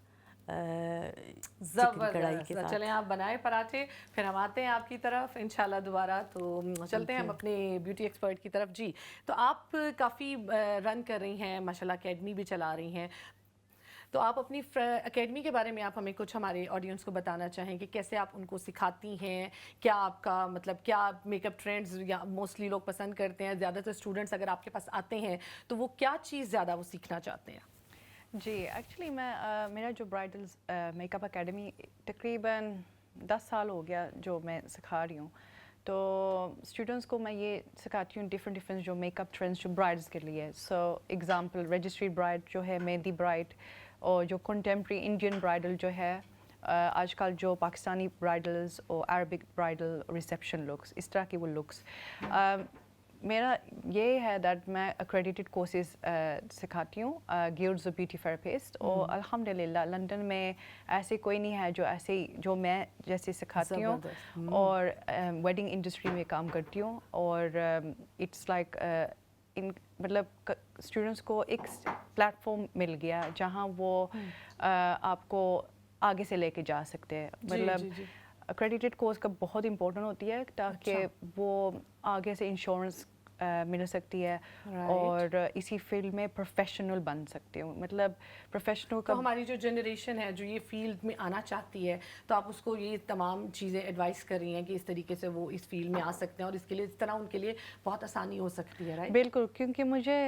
चिकन कढ़ाई के ज़बरदस्त। साथ। चलें आप बनाएं पराठे, फिर हम आते हैं आपकी तरफ इंशाल्लाह दोबारा। तो चलते हैं हम अपने ब्यूटी एक्सपर्ट की तरफ। जी, तो आप काफ़ी रन कर रही हैं, माशाल्लाह अकेडमी भी चला रही हैं। तो आप अपनी एकेडमी के बारे में आप हमें कुछ हमारे ऑडियंस को बताना चाहें कि कैसे आप उनको सिखाती हैं? क्या आपका मतलब क्या मेकअप ट्रेंड्स या मोस्टली लोग पसंद करते हैं? ज़्यादातर स्टूडेंट्स अगर आपके पास आते हैं तो वो क्या चीज़ ज़्यादा वो सीखना चाहते हैं? जी, एक्चुअली मेरा जो ब्राइडल्स मेकअप एकेडमी तकरीबन 10 साल हो गया जो मैं सिखा रही हूँ। तो स्टूडेंट्स को मैं ये सिखाती हूँ डिफरेंट डिफरेंट जो मेकअप ट्रेंड्स जो ब्राइड्स के लिए। सो एग्जांपल रजिस्ट्री ब्राइड जो है, मेहंदी ब्राइड, और जो कंटेम्प्रेरी इंडियन ब्राइडल जो है, आजकल जो पाकिस्तानी ब्राइडल्स और अरबिक ब्राइडल रिसेप्शन लुक्स, इस तरह की वो लुक्स। मेरा ये है दैट मैं अक्रेडिटेड कोर्सेज सिखाती हूँ, गिल्ड्स ऑफ ब्यूटी थेरेपिस्ट, और अल्हम्दुलिल्लाह लंदन में ऐसे कोई नहीं है जो ऐसे जो मैं जैसे सिखाती हूँ। ज़बरदस्त। और वेडिंग इंडस्ट्री में काम करती हूँ, और इट्स लाइक इन मतलब स्टूडेंट्स को एक प्लेटफॉर्म मिल गया जहाँ वो आपको आगे से लेके जा सकते हैं। जी, मतलब जी, जी। अक्रेडिटेड कोर्स का बहुत इंपॉर्टेंट होती है ताकि अच्छा। वो आगे से इंश्योरेंस मिल सकती है, राइट। और इसी फील्ड में प्रोफेशनल बन सकते हो। मतलब प्रोफेशनल तो का हमारी जो जनरेशन है जो ये फील्ड में आना चाहती है, तो आप उसको ये तमाम चीज़ें एडवाइस कर रही हैं कि इस तरीके से वो इस फील्ड में आ सकते हैं और इसके लिए इस तरह उनके लिए बहुत आसानी हो सकती है, राइट? बिल्कुल, क्योंकि मुझे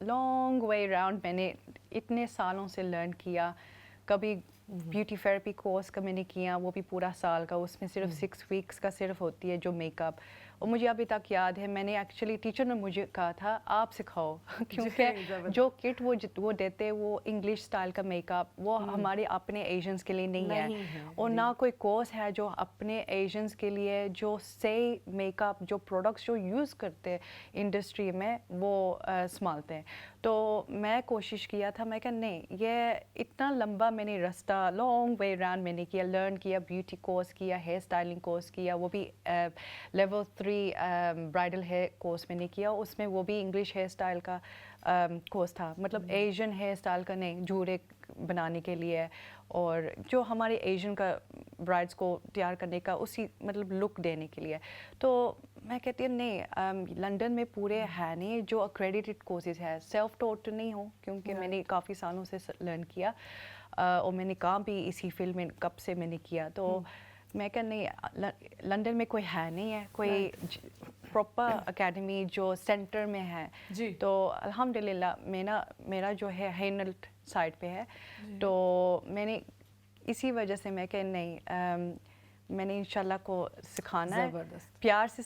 लॉन्ग वे राउंड मैंने इतने सालों से लर्न किया। कभी ब्यूटी थेरेपी कोर्स का मैंने किया, वो भी पूरा साल का, उसमें सिर्फ 6 वीक्स का सिर्फ होती है जो मेकअप। और मुझे अभी तक याद है, मैंने एक्चुअली टीचर ने मुझे कहा था आप सिखाओ क्योंकि ज़बरदस्त। जो किट वो देते वो इंग्लिश स्टाइल का मेकअप, वो हमारे अपने एशियंस के लिए नहीं नहीं है। है, और जी। ना कोई कोर्स है जो अपने एशियंस के लिए जो सही मेकअप जो प्रोडक्ट्स जो यूज़ करते हैं इंडस्ट्री में वो संभालते हैं। तो मैं कोशिश किया था, मैं कहा नहीं, ये इतना लंबा मैंने रास्ता लॉन्ग वे राउंड मैंने किया, लर्न किया, ब्यूटी कोर्स किया, हेयर स्टाइलिंग कोर्स किया, वो भी लेवल 3 ब्राइडल हेयर कोर्स मैंने किया, उसमें वो भी इंग्लिश हेयर स्टाइल का कोर्स था। मतलब एशियन हेयर स्टाइल का नहीं, जूड़े बनाने के लिए और जो हमारे एशियन का ब्राइड्स को तैयार करने का उसी मतलब लुक देने के लिए। तो मैं कहती हूँ नहीं, लंदन में पूरे है नहीं जो अक्रेडिटेड कोर्सेज है। सेल्फ टॉट तो नहीं हो क्योंकि मैंने काफ़ी सालों से लर्न किया, और मैंने काम भी इसी फील्ड में कब से मैंने किया। तो मैं कह नहीं, लंदन में कोई है नहीं है कोई प्रॉपर एकेडमी जो सेंटर में है। जी। तो अल्हम्दुलिल्लाह मेरा जो है हेनल साइड पे है, तो मैंने इसी वजह से मैं कह नहीं, मैंने इंशाल्लाह को सिखाना है, ज़बरदस्त। प्यार से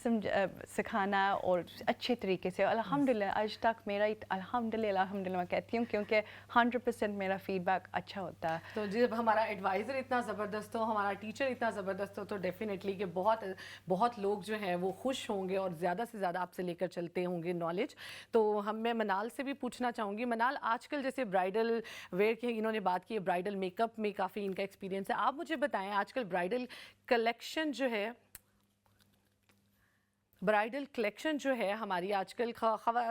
सिखाना है और अच्छे तरीके से। अल्हम्दुलिल्लाह आज तक मेरा अल्हम्दुलिल्लाह मैं कहती हूँ क्योंकि 100% मेरा फीडबैक अच्छा होता है। तो जब हमारा एडवाइज़र इतना ज़बरदस्त हो, हमारा टीचर इतना ज़बरदस्त हो, तो डेफिनेटली कि बहुत बहुत लोग जो हैं वो खुश होंगे और ज़्यादा से ज़्यादा आपसे लेकर चलते होंगे नॉलेज। तो मैं मनाल से भी पूछना चाहूँगी, मनाल आजकल जैसे ब्राइडल वेयर की इन्होंने बात की है, ब्राइडल मेकअप में काफ़ी इनका एक्सपीरियंस है। आप मुझे बताएं आजकल ब्राइडल कलेक्शन जो है हमारी आजकल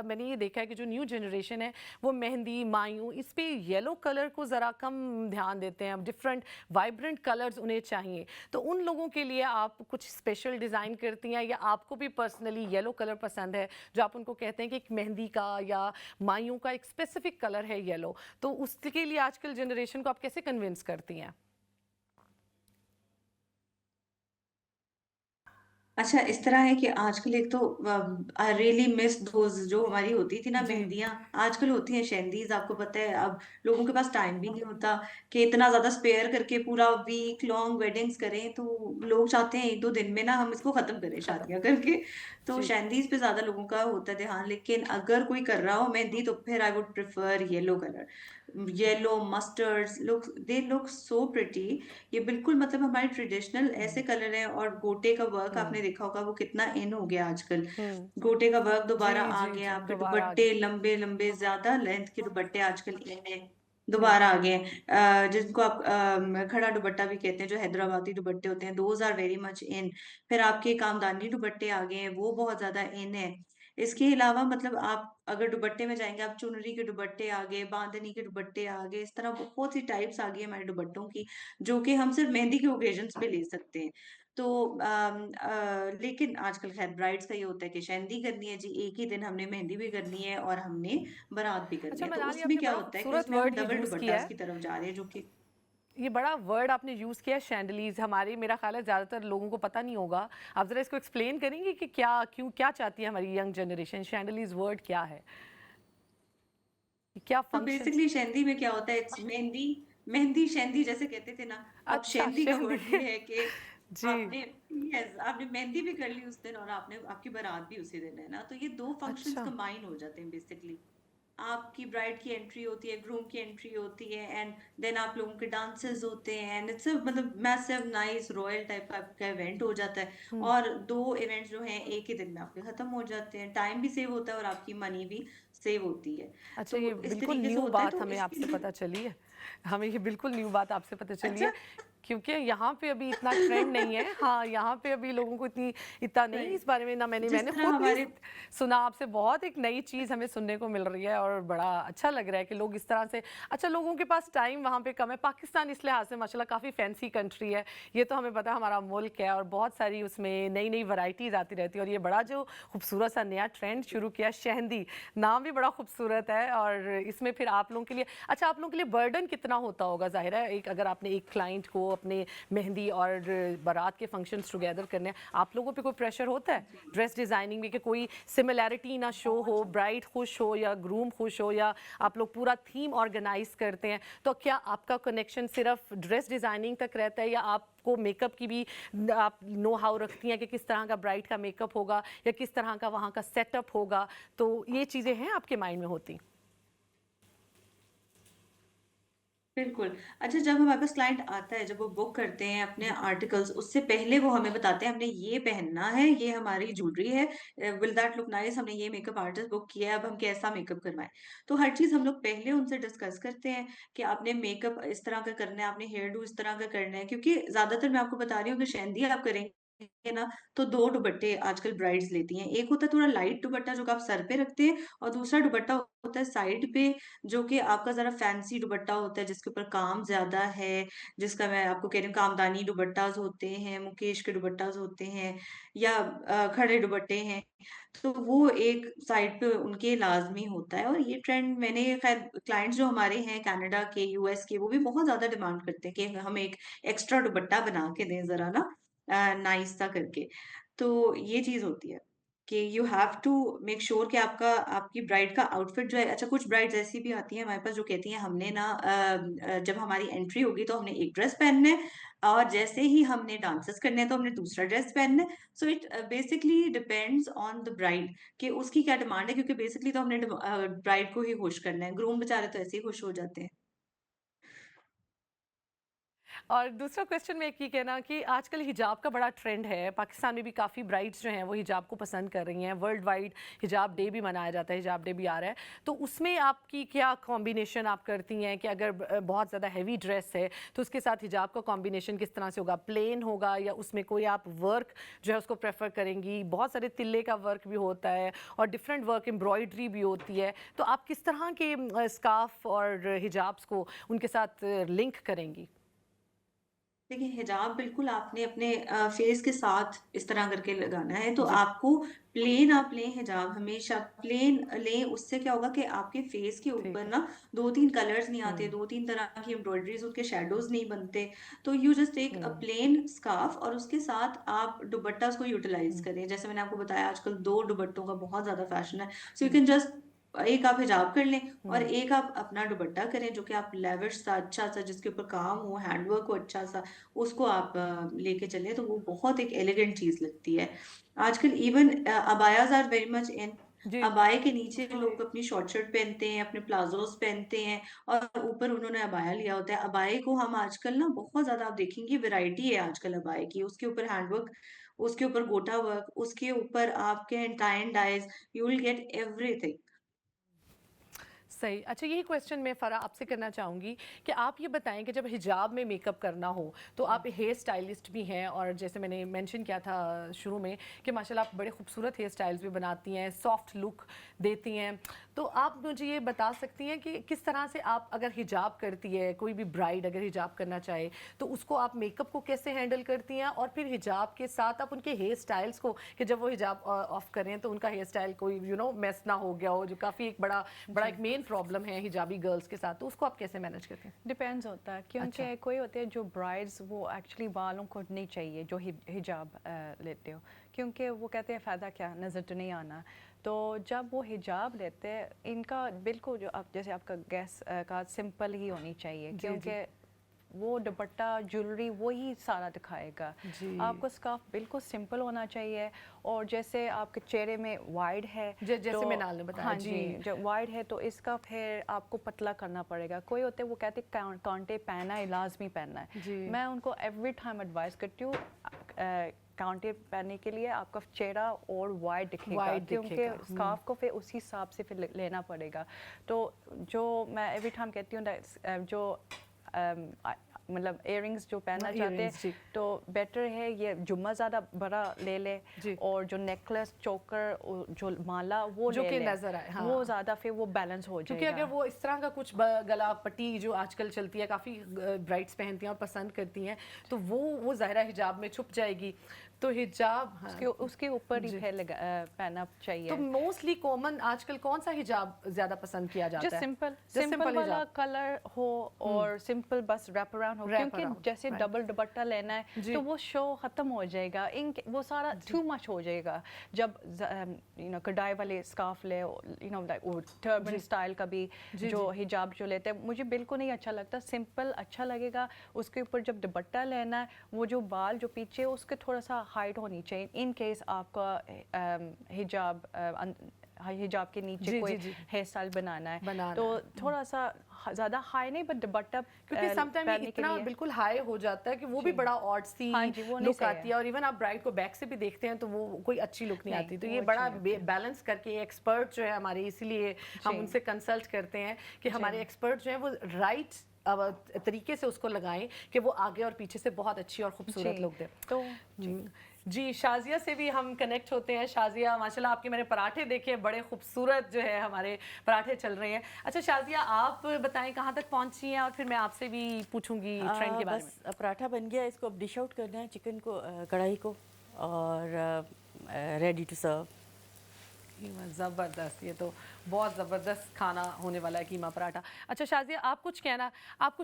मैंने ये देखा है कि जो न्यू जनरेशन है वो मेहंदी मायूं इस पे येलो कलर को ज़रा कम ध्यान देते हैं, डिफरेंट वाइब्रेंट कलर्स उन्हें चाहिए। तो उन लोगों के लिए आप कुछ स्पेशल डिज़ाइन करती हैं या आपको भी पर्सनली येलो कलर पसंद है जो आप उनको कहते हैं कि एक मेहंदी का या मायूं का एक स्पेसिफिक कलर है येलो, तो उसके लिए आजकल जनरेशन को आप कैसे कन्विंस करती हैं? अच्छा, इस तरह है कि आजकल एक तो आई रियली मिस दोज जो हमारी होती थी ना जी। मेहंदियाँ, आजकल होती हैं शेहंदीज। आपको पता है अब लोगों के पास टाइम भी नहीं होता कि इतना ज़्यादा स्पेयर करके पूरा वीक लॉन्ग वेडिंग्स करें, तो लोग चाहते हैं 1-2 दिन में ना हम इसको ख़त्म करें खत्म। शादियाँ करके। तो जी। शेहंदीज पे ज़्यादा लोगों का होता है ध्यान, लेकिन अगर कोई कर रहा हो मेहंदी तो फिर I would prefer yellow colour. Yellow, mustards they look so pretty. ये बिल्कुल मतलब हमारे ट्रेडिशनल ऐसे कलर हैं, और गोटे का वर्क आपने देखा होगा वो कितना इन हो गया आजकल। हम्म। गोटे का वर्क जी, दोबारा आ जी, गया, जी, आपके दोबारा आ दुपट्टे गया। लंबे लंबे ज्यादा लेंथ के दुपट्टे आजकल इन है, जी। दोबारा आ गए हैं। जिनको आप खड़ा दुपट्टा भी कहते हैं, जो हैदराबादी दुपट्टे होते हैं, those are very much in. फिर आपके कामदानी दुपट्टे आ गए हैं, वो बहुत ज्यादा इन है। इसके अलावा मतलब आप अगर दुपट्टे में जाएंगे, आप चुनरी के दुपट्टे आ गए, बांधनी के दुपट्टे आ गए, इस तरह बहुत सी टाइप्स आ गई हमारे दुपट्टों की, जो कि हम सिर्फ मेहंदी के ओकेजन्स पे ले सकते हैं। तो लेकिन आजकल खैर ब्राइड्स का ये होता है कि शेंदी करनी है जी, एक ही दिन हमने मेहंदी भी करनी है और हमने बारात भी करनी अच्छा है, तो मनाली, उसमें आपने क्या बड़ा होता है कि खूबसूरत उसमें हम वर्ड ये डबल यूज़ किया दुपट्टास है। की तरफ जा रहे हैं, जो कि ये बड़ा वर्ड आपने यूज़ किया है शैंडलीज़, हमारे मेरा ख्याल है ज़्यादातर लोगों को पता नहीं होगा। आप ज़रा इसको एक्सप्लेन करेंगे कि क्या क्यों क्या चाहती है हमारी यंग जनरेशन, शैंडलीज़ वर्ड क्या है? क्या तो फंक्शंस? बेसिकली शेंदी में क्या होता है, इट्स मेहंदी, मेहंदी शेंदी जैसे कहते थे ना, अब अच्छा, शेंदी का शेंदी। वर्ड ये है कि जी। आपने, यस, आपने मेहंदी भी कर ली उस दिन और आपने आपकी बारात भी उसी दिन है ना, तो ये दो फंक्शंस अच्छा। कंबाइन हो जाते हैं बेसिकली। आपकी ब्राइड की एंट्री होती है, ग्रूम की एंट्री होती है, एंड देन आप लोगों के डांसेस होते हैं, एंड इट्स मतलब मैसिव नाइस रॉयल टाइप का इवेंट हो जाता है। हुँ। और दो इवेंट्स जो हैं एक ही दिन में आपके खत्म हो जाते हैं, टाइम भी सेव होता है और आपकी मनी भी सेव होती है। अच्छा, ये तो इस बिल्कुल तरीके से न्यू होता है, बात तो हमें इसके आपसे लिए पता चली है। हमें ये बिल्कुल न्यू बात आपसे पता चली अच्छा, है, क्योंकि यहाँ पे अभी इतना ट्रेंड नहीं है। हाँ, यहाँ पे अभी लोगों को इतना नहीं राइट, इस बारे में, ना मैंने जिस मैंने तरह खुद भी हमारे, सुना आपसे। बहुत एक नई चीज़ हमें सुनने को मिल रही है और बड़ा अच्छा लग रहा है कि लोग इस तरह से। अच्छा, लोगों के पास टाइम वहाँ पे कम है। पाकिस्तान इस लिहाज से माशाल्लाह काफ़ी फैंसी कंट्री है, ये तो हमें पता है, हमारा मुल्क है, और बहुत सारी उसमें नई-नई वैराइटीज़ आती रहती है। और ये बड़ा जो खूबसूरत सा नया ट्रेंड शुरू किया शहंदी, नाम भी बड़ा खूबसूरत है। और इसमें फिर आप लोगों के लिए, अच्छा आप लोगों के लिए बर्डन कितना होता होगा? ज़ाहिर है, एक अगर आपने एक क्लाइंट को अपने मेहंदी और बारात के फंक्शंस टुगेदर करने हैं, आप लोगों पे कोई प्रेशर होता है जी, ड्रेस डिज़ाइनिंग में कि कोई सिमिलैरिटी ना शो बहुत हो, ज्यादा। ब्राइड खुश हो या ग्रूम खुश हो, या आप लोग पूरा थीम ऑर्गेनाइज करते हैं? तो क्या आपका कनेक्शन सिर्फ ड्रेस डिज़ाइनिंग तक रहता है, या आपको मेकअप की भी आप नो हाउ रखती हैं कि किस तरह का ब्राइड का मेकअप होगा या किस तरह का वहाँ का सेटअप होगा? तो ये चीज़ें हैं आपके माइंड में होती? बिल्कुल। अच्छा, जब हमारे पास क्लाइंट आता है, जब वो बुक करते हैं अपने जी। आर्टिकल्स, उससे पहले वो हमें बताते हैं हमने ये पहनना है, ये हमारी ज्वेलरी है, विल दैट लुक नाइस, हमने ये मेकअप आर्टिस्ट बुक किया है, अब हम कैसा मेकअप करवाएँ। तो हर चीज़ हम लोग पहले उनसे डिस्कस करते हैं कि आपने मेकअप इस तरह का करना है, आपने हेयर डू इस तरह का करना है, क्योंकि ज़्यादातर मैं आपको बता रही हूँ कि शेहदी आप करेंगे ना, तो 2 दुपट्टे आजकल ब्राइड्स लेती हैं। एक होता है थोड़ा लाइट दुपट्टा जो कि आप सर पे रखते हैं, और दूसरा दुपट्टा होता है साइड पे, जो कि आपका ज़रा फैंसी दुपट्टा होता है, जिसके ऊपर काम ज़्यादा है, जिसका मैं आपको कह रही हूँ कामदानी दुपट्टाज़ होते हैं, मुकेश के दुपट्टाज़ होते हैं, या खड़े दुपट्टे हैं। तो वो एक साइड पे उनके लाज़मी होता है, और ये ट्रेंड मैंने खैर क्लाइंट्स जो हमारे हैं कनाडा के, यूएस के, वो भी बहुत ज़्यादा डिमांड करते हैं कि हमें एक एक्स्ट्रा दुपट्टा बना के दें ज़रा ना, नाइस सा करके। तो ये चीज़ होती है कि you have to make sure कि आपका आपकी ब्राइड का आउटफिट जो है, अच्छा कुछ ब्राइड्स ऐसी भी आती हैं हमारे पास जो कहती हैं हमने ना जब हमारी एंट्री होगी तो हमने एक ड्रेस पहनना है, और जैसे ही हमने डांसेस करने हैं तो हमने दूसरा ड्रेस पहनना है। So it basically depends on the bride कि उसकी क्या डिमांड है, क्योंकि बेसिकली तो हमने ब्राइड को ही खुश करना है, ग्रूम बेचारे तो ऐसे ही खुश हो जाते हैं। और दूसरा क्वेश्चन मैं एक ही कहना कि आजकल हिजाब का बड़ा ट्रेंड है, पाकिस्तान में भी काफ़ी ब्राइड्स जो हैं वो हिजाब को पसंद कर रही हैं। वर्ल्ड वाइड हिजाब डे भी मनाया जाता है, हिजाब डे भी आ रहा है। तो उसमें आपकी क्या कॉम्बिनेशन आप करती हैं कि अगर बहुत ज़्यादा हैवी ड्रेस है तो उसके साथ हिजाब का कॉम्बिनेशन किस तरह से होगा? प्लेन होगा या उसमें कोई आप वर्क जो है उसको प्रेफर करेंगी? बहुत सारे तिल्ले का वर्क भी होता है और डिफरेंट वर्क, एम्ब्रॉयडरी भी होती है। तो आप किस तरह के स्कार्फ और हिजाब्स को उनके साथ लिंक करेंगी? देखिए, हिजाब बिल्कुल आपने अपने फेस के साथ इस तरह करके लगाना है, तो जी। आपको प्लेन आप लें हिजाब, हमेशा प्लेन लें। उससे क्या होगा कि आपके फेस के ठीक ऊपर है। ना 2-3 कलर्स नहीं आते, हम्म। 2-3 तरह की एम्ब्रॉयडरीज, उनके शेडोज़ नहीं बनते। तो you just take a hmm. Plain scarf और उसके साथ आप दुपट्टा को यूटिलाइज़ हम्म। करें। जैसे मैंने आपको बताया आजकल 2 दुपट्टों का बहुत ज़्यादा फैशन है। So you hmm. Can just एक आप हिजाब कर लें और हम्म। एक आप अपना दुपट्टा करें, जो कि आप लेविश सा अच्छा सा, जिसके ऊपर काम हो, हैंडवर्क हो अच्छा सा, उसको आप लेके चलें, तो वो बहुत एक एलिगेंट चीज़ लगती है। आजकल इवन अबायाज़ आर वेरी मच इन। जी। अबाये के नीचे लोग अपनी शॉर्ट शर्ट पहनते हैं, अपने प्लाज़ोज़ पहनते हैं, और ऊपर उन्होंने अबाया लिया होता है। अबाये को हम आजकल ना बहुत ज़्यादा, आप देखेंगे वैरायटी है आजकल अबाये की। उसके ऊपर हैंडवर्क, उसके ऊपर गोटा वर्क, उसके ऊपर आपके tie and dies, you will get everything. सही। अच्छा, यही क्वेश्चन मैं फ़रा आपसे करना चाहूँगी कि आप ये बताएं कि जब हिजाब में मेकअप करना हो तो आप हेयर स्टाइलिस्ट भी हैं, और जैसे मैंने मेंशन किया था शुरू में कि माशाल्लाह आप बड़े खूबसूरत हेयर स्टाइल्स भी बनाती हैं, सॉफ्ट लुक देती हैं। तो आप मुझे ये बता सकती हैं कि किस तरह से आप, अगर हिजाब करती है कोई भी ब्राइड, अगर हिजाब करना चाहे तो उसको आप मेकअप को कैसे हैंडल करती हैं, और फिर हिजाब के साथ आप उनके हेयर स्टाइल्स को, कि जब वो हिजाब ऑफ करें तो उनका हेयर स्टाइल कोई मैस ना हो गया हो, जो काफ़ी एक बड़ा एक मेन प्रॉब्लम है हिजाबी गर्ल्स के साथ, तो उसको आप कैसे मैनेज करते हैं? डिपेंड्स होता है, क्योंकि अच्छा। कोई होते हैं जो ब्राइड्स वो एक्चुअली बालों को नहीं चाहिए जो हिजाब लेते हो, क्योंकि वो कहते हैं फ़ायदा क्या, नज़र तो नहीं आना। तो जब वो हिजाब लेते हैं, इनका बिल्कुल जो आप जैसे आपका गैस का सिंपल ही होनी चाहिए, जी, क्योंकि वो दुपट्टा ज्वेलरी वही सारा दिखाएगा। जी। आपको स्कार्फ बिल्कुल सिंपल होना चाहिए, और जैसे आपके चेहरे में वाइड है जैसे तो मिनाल ने बताया। हाँ जी। जी, जब वाइड है तो इसका फिर आपको पतला करना पड़ेगा। कोई होते हैं वो कहते हैं कांटे पहनना है, लाजमी पहनना है। जी। मैं उनको एवरी टाइम एडवाइस करती हूँ कांटे पहनने के लिए आपका चेहरा और वाइड दिखेगा, Wide क्योंकि दिखेगा। स्कार्फ को फिर उसी हिसाब से फिर लेना पड़ेगा। तो जो मैं एवरी टाइम कहती हूँ जो मतलब इयररिंग्स जो पहनना चाहते earrings, जी। हैं तो बेटर है ये जुम्मा ज़्यादा बड़ा ले ले, जी। और जो नेकलेस चोकर जो माला वो जो ले कि ले, नज़र आए, हाँ। वो ज़्यादा फिर वो बैलेंस हो क्योंकि जाएगा। अगर वो इस तरह का कुछ गला पट्टी जो आजकल चलती है, काफ़ी ब्राइड्स पहनती हैं और पसंद करती हैं, तो वो ज़ाहिरा हिजाब में छुप जाएगी। तो हिजाब, हाँ। उसके ऊपर ही जी। फिर पहनना चाहिए। तो मोस्टली कॉमन आजकल कौन सा हिजाब ज़्यादा पसंद किया जो जाता है? सिंपल वाला हिजाब। कलर हो, और सिंपल बस रैप अराउंड हो, Wrap क्योंकि around, जैसे right. डबल दुपट्टा लेना है जी। तो वो शो ख़त्म हो जाएगा, वो सारा टू मच हो जाएगा। जब कढ़ाई वाले स्कार्फ ले, टर्बन जी। स्टाइल का भी जी, जो हिजाब जो लेते हैं, मुझे बिल्कुल नहीं अच्छा लगता। सिंपल अच्छा लगेगा। उसके ऊपर जब दुपट्टा लेना है, वो जो बाल जो पीछे उसके थोड़ा सा हाइट होनी चाहिए, इन केस आपका हिजाब के नीचे जी, कोई जी, जी। हेयर स्टाइल बनाना है, तो है। थोड़ा सा ज़्यादा हाई नहीं, बट दुपट्टा क्योंकि समटाइम पहनने के इतना लिए। बिल्कुल हाई हो जाता है कि वो भी जी। बड़ा ऑड सी हाँ जी, वो नहीं लुक सही आती है। है, और इवन आप ब्राइड को बैक से भी देखते हैं तो वो कोई अच्छी लुक नहीं नहीं, आती। तो वो ये अच्छी बड़ा नहीं होती है। बैलेंस करके एक्सपर्ट जो है हमारे, इसीलिए हम जी। उनसे कंसल्ट करते हैं कि हमारे एक्सपर्ट जो है वो राइट तरीके से उसको लगाएं कि वो आगे और पीछे से बहुत अच्छी और खूबसूरत जी। लुक दे। तो जी, शाजिया से भी हम कनेक्ट होते हैं। शाजिया, माशाल्लाह आपके मैंने पराठे देखे, बड़े खूबसूरत जो है हमारे पराठे चल रहे हैं। अच्छा शाजिया, आप बताएं कहाँ तक पहुँची हैं, और फिर मैं आपसे भी पूछूंगी ट्रेंड के बारे में। बस पराठा बन गया, इसको अब डिश आउट करना है, चिकन को कढ़ाई को, और रेडी टू सर्व। ज़बरदस्त, ये तो बहुत ज़बरदस्त खाना होने वाला है, कीमा पराठा। अच्छा शाजिया, आप कुछ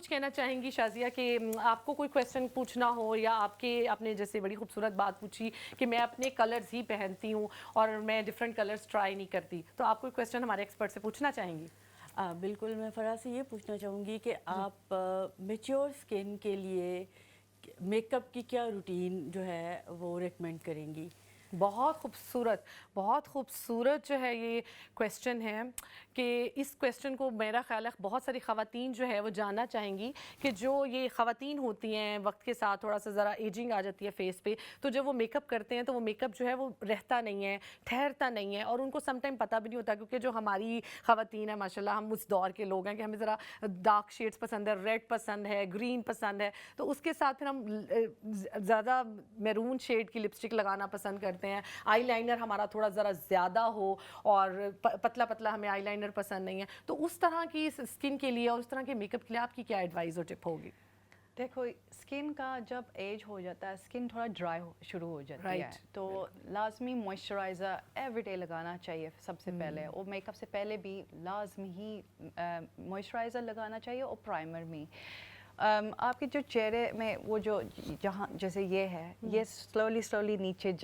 कहना चाहेंगी शाजिया कि आपको कोई क्वेश्चन पूछना हो, या आपने जैसे बड़ी खूबसूरत बात पूछी कि मैं अपने कलर्स ही पहनती हूँ और मैं डिफरेंट कलर्स ट्राई नहीं करती, तो आप कोई क्वेश्चन हमारे एक्सपर्ट से पूछना चाहेंगी? बिल्कुल, मैं फराह से ये पूछना चाहूँगी कि आप मैच्योर स्किन के लिए मेकअप की क्या रूटीन जो है वो रेकमेंड करेंगी? बहुत खूबसूरत जो है ये क्वेश्चन है, कि इस क्वेश्चन को मेरा ख्याल है बहुत सारी ख़वातीन जो है वो जानना चाहेंगी कि जो ये ख़वातीन होती हैं वक्त के साथ थोड़ा सा ज़रा एजिंग आ जाती है फेस पे, तो जब वो मेकअप करते हैं तो वो मेकअप जो है वो रहता नहीं है, ठहरता नहीं है, और उनको समटाइम पता भी नहीं होता, क्योंकि जो हमारी ख़वातीन है माशाल्लाह, हम उस दौर के लोग हैं कि हमें ज़रा डार्क शेड्स पसंद है, रेड पसंद है, ग्रीन पसंद है, तो उसके साथ फिर हम ज़्यादा मैरून शेड की लिपस्टिक लगाना पसंद करते हैं। आईलाइनर हमारा थोड़ा ज़रा ज़्यादा हो, और पतला पतला हमें आईलाइनर पसंद नहीं है। तो उस तरह की स्किन के लिए और उस तरह के मेकअप के लिए आपकी क्या एडवाइस और टिप होगी? देखो, स्किन का जब एज हो जाता है, स्किन थोड़ा ड्राई शुरू हो जाती है, Right. तो लाजमी मॉइस्चराइज़र एवरीडे लगाना चाहिए सबसे पहले, और मेकअप से पहले भी लाजमी ही मॉइस्चराइज़र लगाना चाहिए, और प्राइमर भी। आपके जो चेहरे में वो जो जहाँ जैसे ये है, ये स्लोली नीचे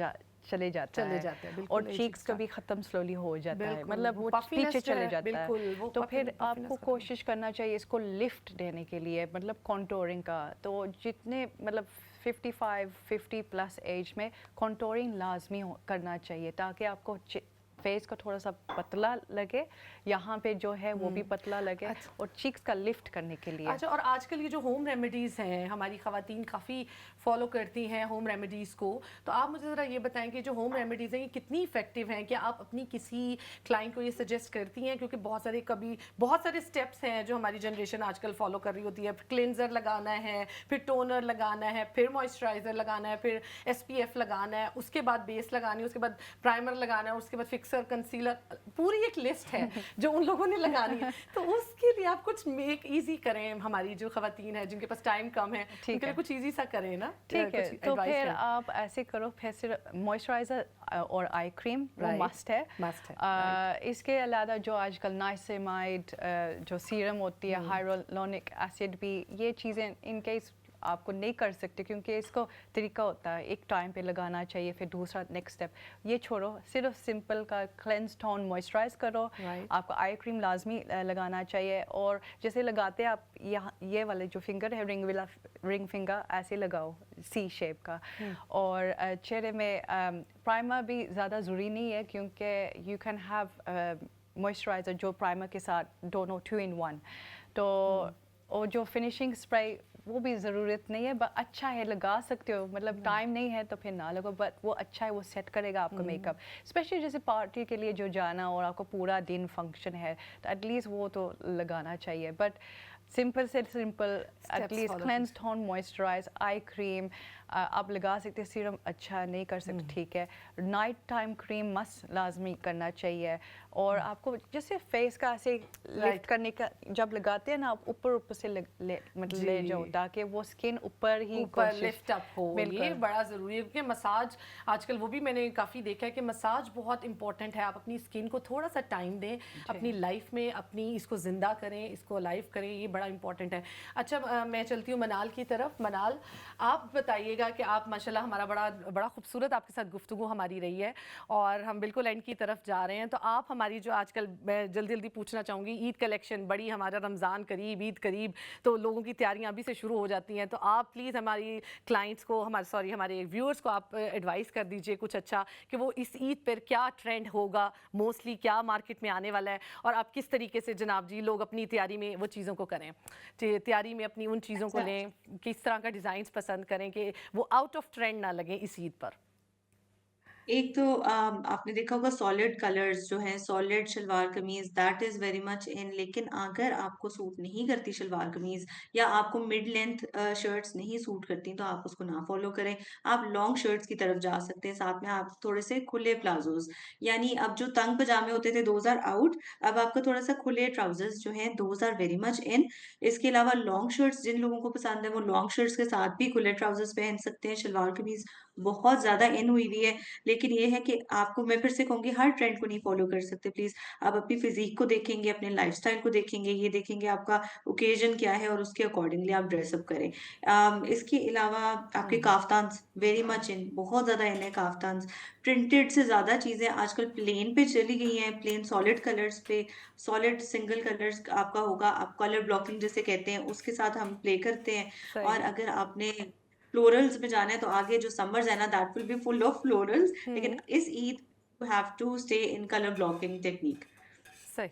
चले जाता है, बिल्कुल, और aging चीक्स का start। भी ख़त्म स्लोली हो जाता है, बिल्कुल, मतलब वो puffiness पीछे जो चले है, जाता बिल्कुल, है। वो तो फिर puffiness आपको खत्म। कोशिश करना चाहिए इसको लिफ्ट देने के लिए, मतलब कॉन्टोरिंग का। तो जितने मतलब 55-50 प्लस एज में कॉन्टोरिंग लाजमी करना चाहिए, ताकि आपको फेस को थोड़ा सा पतला लगे, यहाँ पे जो है वो भी पतला लगे, और चीक्स का लिफ्ट करने के लिए। अच्छा, और आजकल ये जो होम रेमेडीज़ हैं, हमारी ख़वातीन काफ़ी फॉलो करती हैं होम रेमेडीज़ को, तो आप मुझे ज़रा ये बताएं कि जो होम रेमेडीज़ हैं ये कितनी इफ़ेक्टिव हैं? क्या आप अपनी किसी क्लाइंट को ये सजेस्ट करती हैं? क्योंकि बहुत सारे स्टेप्स हैं जो हमारी जनरेशन आजकल फॉलो कर रही होती है। क्लिनजर लगाना है, फिर टोनर लगाना है, फिर मॉइस्चराइज़र लगाना है, फिर SPF लगाना है, उसके बाद बेस लगानी है, उसके बाद प्राइमर लगाना है, उसके बाद फिक्सर, कंसीलर, पूरी एक लिस्ट है जो उन लोगों ने लगानी है। तो उसके लिए आप कुछ मेक ईजी करें, हमारी जो खवातीन है जिनके पास टाइम कम है, उनके लिए कुछ ईजी सा करें ना। ठीक है, कुछ तो advice फिर करें। आप ऐसे करो, फिर सिर्फ मॉइस्चराइज़र और आई क्रीम वो Right. मस्ट है। Must है, इसके अलावा जो आजकल नाइसिमाइड जो सीरम होती है, हाइरोलोनिक एसिड भी, ये चीज़ें इन केस आपको नहीं कर सकते, क्योंकि इसको तरीका होता है, एक टाइम पे लगाना चाहिए, फिर दूसरा नेक्स्ट स्टेप, ये छोड़ो, सिर्फ सिंपल का क्लेंस टोन मॉइस्चराइज करो। Right. आपको आई क्रीम लाजमी लगाना चाहिए, और जैसे लगाते हैं आप यहाँ ये वाले जो फिंगर है, रिंग फिंगर ऐसे लगाओ सी शेप का। और चेहरे में प्राइमर भी ज़्यादा ज़रूरी नहीं है, क्योंकि यू कैन हैव मॉइस्चराइज़र जो प्राइमर के साथ दोनों 2 in 1, तो और जो फिनिशिंग स्प्रे वो भी ज़रूरत नहीं है, बट अच्छा है, लगा सकते हो, मतलब टाइम नहीं है तो फिर ना लगो, बट वो अच्छा है, वो सेट करेगा आपका मेकअप। स्पेशली जैसे पार्टी के लिए जो जाना और आपको पूरा दिन फंक्शन है, तो एटलीस्ट वो तो लगाना चाहिए। बट सिंपल से simple at least follow cleanse tone moisturise, eye cream आप लगा सकते हैं, सीरम अच्छा नहीं कर सकते, ठीक है। नाइट टाइम क्रीम मस्ट लाजमी करना चाहिए, और आपको जैसे फेस का ऐसे लिफ्ट करने का जब लगाते हैं ना, आप ऊपर से मतलब ले जाओ, ताकि वो स्किन ऊपर ही ऊपर लिफ्ट अप हो, ये बिल्कुल। बड़ा ज़रूरी है, क्योंकि मसाज आजकल वो भी मैंने काफ़ी देखा है कि मसाज बहुत इंपॉर्टेंट है। आप अपनी स्किन को थोड़ा सा टाइम दें, अपनी लाइफ में अपनी इसको ज़िंदा करें, इसको लाइव करें, ये बड़ा इंपॉर्टेंट है। अच्छा, मैं चलती हूँ मनाल की तरफ। मनाल, आप बताइएगा कि आप माशाल्लाह, हमारा बड़ा खूबसूरत आपके साथ गुफ्तगू हमारी रही है, और हम बिल्कुल एंड की तरफ जा रहे हैं। तो आप हमारी जो आजकल, मैं जल्दी जल्दी पूछना चाहूँगी, ईद कलेक्शन बड़ी, हमारा रमज़ान करीब, ईद करीब, तो लोगों की तैयारियां अभी से शुरू हो जाती हैं, तो आप प्लीज़ हमारी क्लाइंट्स को, हमारे व्यूअर्स को आप एडवाइस कर दीजिए कुछ अच्छा, कि वो इस ईद पर क्या ट्रेंड होगा, मोस्टली क्या मार्केट में आने वाला है, और आप किस तरीके से जनाब जी लोग अपनी तैयारी में वो चीज़ों को करें, तैयारी में अपनी उन चीज़ों को लें, किस तरह का डिज़ाइंस पसंद करें कि वो आउट ऑफ ट्रेंड ना लगे इस ईद पर। एक तो आपने देखा होगा सॉलिड कलर्स जो हैं, सॉलिड शलवार कमीज दैट इज वेरी मच इन। लेकिन अगर आपको सूट नहीं करती शलवार कमीज, या आपको मिड लेंथ शर्ट्स नहीं सूट करती, तो आप उसको ना फॉलो करें। आप लॉन्ग शर्ट्स की तरफ जा सकते हैं, साथ में आप थोड़े से खुले प्लाजोज, यानी अब जो तंग पजामे होते थे दोज आर आउट, अब आपको थोड़ा सा खुले ट्राउजर्स जो हैं those are very much in. इसके अलावा लॉन्ग शर्ट्स जिन लोगों को पसंद है, वो लॉन्ग शर्ट्स के साथ भी खुले ट्राउजर्स पहन सकते हैं। शलवार कमीज बहुत ज्यादा इन हुई हुई है, लेकिन ये है कि आपको, मैं फिर से कहूंगी, हर ट्रेंड को नहीं फॉलो कर सकते प्लीज। आप अपनी फिजिक को देखेंगे, अपने लाइफस्टाइल को देखेंगे, ये देखेंगे आपका ओकेजन क्या है, और उसके अकॉर्डिंगली आप ड्रेसअप करें। इसके अलावा आपके काफ्तान वेरी मच इन, बहुत ज्यादा इन है काफ्तान। प्रिंटेड से ज्यादा चीजें आजकल प्लेन पे चली गई हैं, प्लेन सॉलिड कलर्स पे, सॉलिड सिंगल कलर्स आपका होगा। आप कलर ब्लॉकिंग जिसे कहते हैं उसके साथ हम प्ले करते हैं। और सही। अगर आपने फ्लोरल्स में जाना है, तो आगे जो समर्स है ना, that will be full of florals. लेकिन इस Eid you have to stay in colour blocking technique. सही,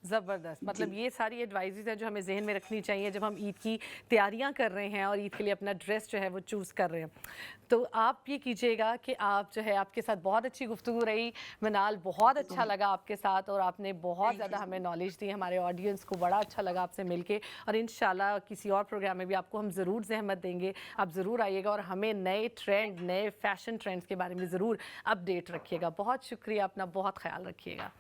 ज़बरदस्त। जी। मतलब ये सारी एडवाइजेज़ है जो हमें जहन में रखनी चाहिए जब हम ईद की तैयारियां कर रहे हैं और ईद के लिए अपना ड्रेस जो है वो चूज़ कर रहे हैं। तो आप ये कीजिएगा कि आप जो है, आपके साथ बहुत अच्छी गुफ्तगू रही मनाल, बहुत अच्छा लगा आपके साथ, और आपने बहुत ज़्यादा हमें नॉलेज दी, हमारे ऑडियंस को बड़ा अच्छा लगा आपसे मिलके, और इंशाल्लाह किसी और प्रोग्राम में भी आपको हम ज़रूर ज़हमत देंगे, आप ज़रूर आइएगा और हमें नए ट्रेंड, नए फैशन ट्रेंड्स के बारे में ज़रूर अपडेट रखिएगा। बहुत शुक्रिया, अपना बहुत ख्याल रखिएगा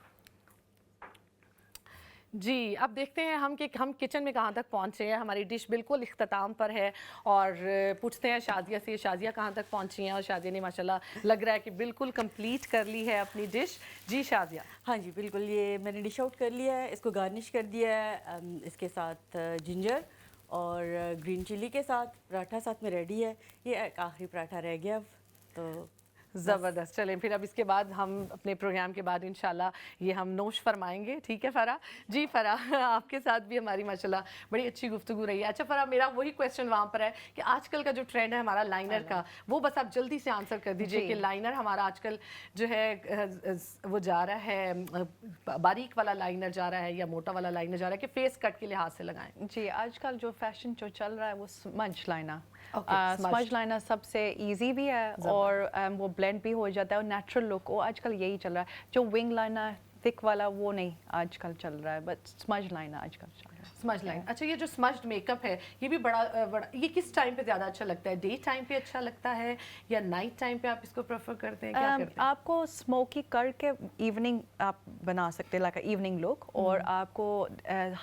जी। अब देखते हैं हम किचन में कहाँ तक पहुँचे हैं। हमारी डिश बिल्कुल इख्तिताम पर है, और पूछते हैं शाजिया से, शाजिया कहाँ तक पहुँची हैं, और शाजिया ने माशाल्लाह लग रहा है कि बिल्कुल कंप्लीट कर ली है अपनी डिश। जी शाजिया। हाँ जी, बिल्कुल, ये मैंने डिश आउट कर लिया है, इसको गार्निश कर दिया है इसके साथ जिंजर और ग्रीन चिली के साथ। पराठा साथ में रेडी है, ये एक आखिरी पराठा रह गया अब, तो ज़बरदस्त। चलें फिर अब इसके बाद हम अपने प्रोग्राम के बाद इंशाल्लाह ये हम नोश फरमाएंगे, ठीक है फ़रा जी। फ़रा आपके साथ भी हमारी माशाल्लाह बड़ी अच्छी गुफ्तगू रही है। अच्छा फ़रा, मेरा वही क्वेश्चन वहाँ पर है कि आजकल का जो ट्रेंड है हमारा लाइनर का, वो बस आप जल्दी से आंसर कर दीजिए जी। कि लाइनर हमारा आजकल जो है वो जा रहा है बारीक वाला लाइनर जा रहा है या मोटा वाला लाइनर जा रहा है कि फेस कट के लिहाज से लगाएं? जी, आजकल जो फैशन जो चल रहा है वो smudge liner. Okay, smudge। Smudge liner सबसे इजी भी है और वो ब्लेंड भी हो जाता है और नेचुरल लुक, वो आजकल यही चल रहा है। जो विंग लाइनर थिक वाला वो नहीं आजकल चल रहा है, बट स्मज लाइनर आजकल चल रहा है। Smudge line. अच्छा, ये जो स्मज्ड मेकअप है ये भी बड़ा ये किस टाइम पे ज़्यादा अच्छा लगता है? डे टाइम पे अच्छा लगता है या नाइट टाइम पे आप इसको प्रेफर करते हैं? क्या करते हैं? आपको स्मोकी करके इवनिंग आप बना सकते हैं, लाइक इवनिंग लुक, और आपको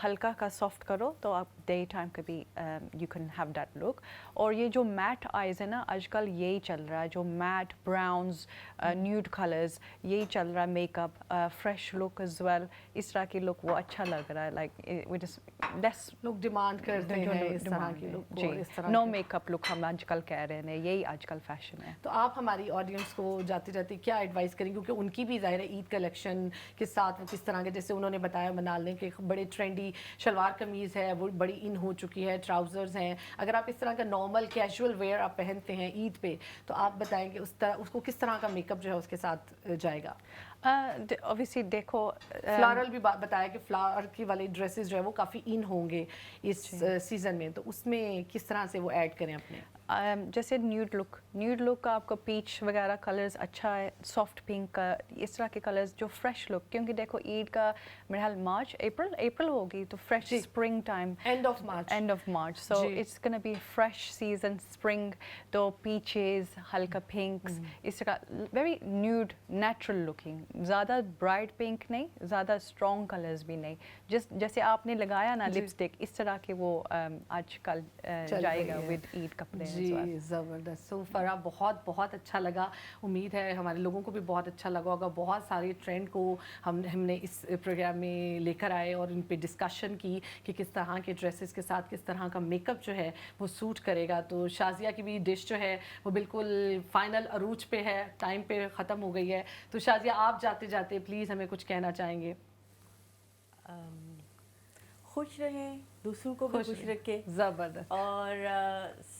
हल्का का सॉफ्ट करो तो आप डे टाइम के भी you can have that look. और ये जो मैट आइज है ना आजकल यही चल रहा है, जो मैट ब्राउन्स न्यूड कलर्स यही चल रहा है makeup, fresh look as well, इस तरह की लुक वो अच्छा लग रहा है। लाइक विद लेस लोग डिमांड करते हैं इस तरह की लुक को, इस तरह नो के। मेकअप लुक हम आजकल कह रहे हैं, यही आजकल फैशन है। तो आप हमारी ऑडियंस को जाते जाते क्या एडवाइस करेंगे, क्योंकि उनकी भी ज़ाहिर है ईद कलेक्शन के साथ वो किस तरह के, जैसे उन्होंने बताया मनालने के बड़े ट्रेंडी शलवार कमीज़ है वो बड़ी इन हो चुकी है, ट्राउज़र्स हैं, अगर आप इस तरह का नॉर्मल कैजुअल वेयर आप पहनते हैं ईद पे तो आप बताएंगे उस तरह उसको किस तरह का मेकअप जो है उसके साथ जाएगा? ऑब्वियसली देखो फ्लारल भी बताया कि फ्लावर की वाली ड्रेसेस जो है वो काफ़ी इन होंगे इस सीज़न में, तो उसमें किस तरह से वो ऐड करें अपने? जैसे न्यूड लुक का आपको पीच वगैरह कलर्स अच्छा है, सॉफ्ट पिंक का, इस तरह के कलर्स जो फ्रेश लुक, क्योंकि देखो ईद का मेरे ख्याल मार्च अप्रैल होगी तो fresh spring time, end of March, so it's gonna be fresh season spring, तो पीचेस, हल्का पिंक्स, इस तरह वेरी न्यूड नेचुरल लुकिंग, ज़्यादा ब्राइट पिंक नहीं, ज़्यादा स्ट्रॉन्ग कलर्स भी नहीं, जैसे आपने लगाया ना लिपस्टिक इस तरह के वो आजकल जाएगा विद ईद कपड़े। जी ज़बरदस्त। सो फ़रा बहुत अच्छा लगा, उम्मीद है हमारे लोगों को भी बहुत अच्छा लगा होगा। बहुत सारे ट्रेंड को हमने इस प्रोग्राम में लेकर आए और इन पे डिस्कशन की कि किस तरह के ड्रेसेस के साथ किस तरह का मेकअप जो है वो सूट करेगा। तो शाज़िया की भी डिश जो है वो बिल्कुल फाइनल अरूज पे है, टाइम पे ख़त्म हो गई है। तो शाज़िया आप जाते जाते प्लीज़ हमें कुछ कहना चाहेंगे? खुश रहें, दूसरों को भी खुश रखें, ज़बरदस्त। और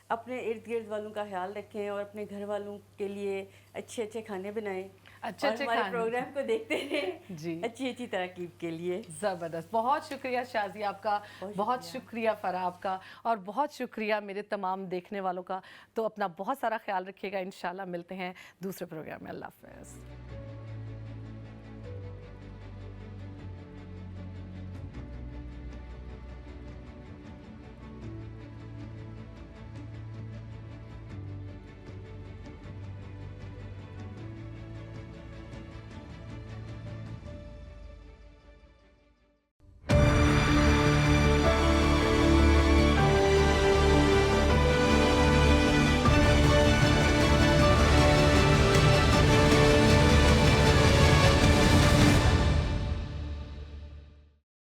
अपने इर्द गिर्द वालों का ख्याल रखें और अपने घर वालों के लिए अच्छे अच्छे खाने बनाएं, अच्छे और हमारे खाने। प्रोग्राम को देखते रहें जी अच्छी तरकीब के लिए। ज़बरदस्त। बहुत शुक्रिया शाज़िया आपका, बहुत शुक्रिया फ़रा आपका, और बहुत शुक्रिया मेरे तमाम देखने वालों का। तो अपना बहुत सारा ख्याल रखिएगा, इंशाल्लाह मिलते हैं दूसरे प्रोग्राम में। अल्लाह हाफ़िज़।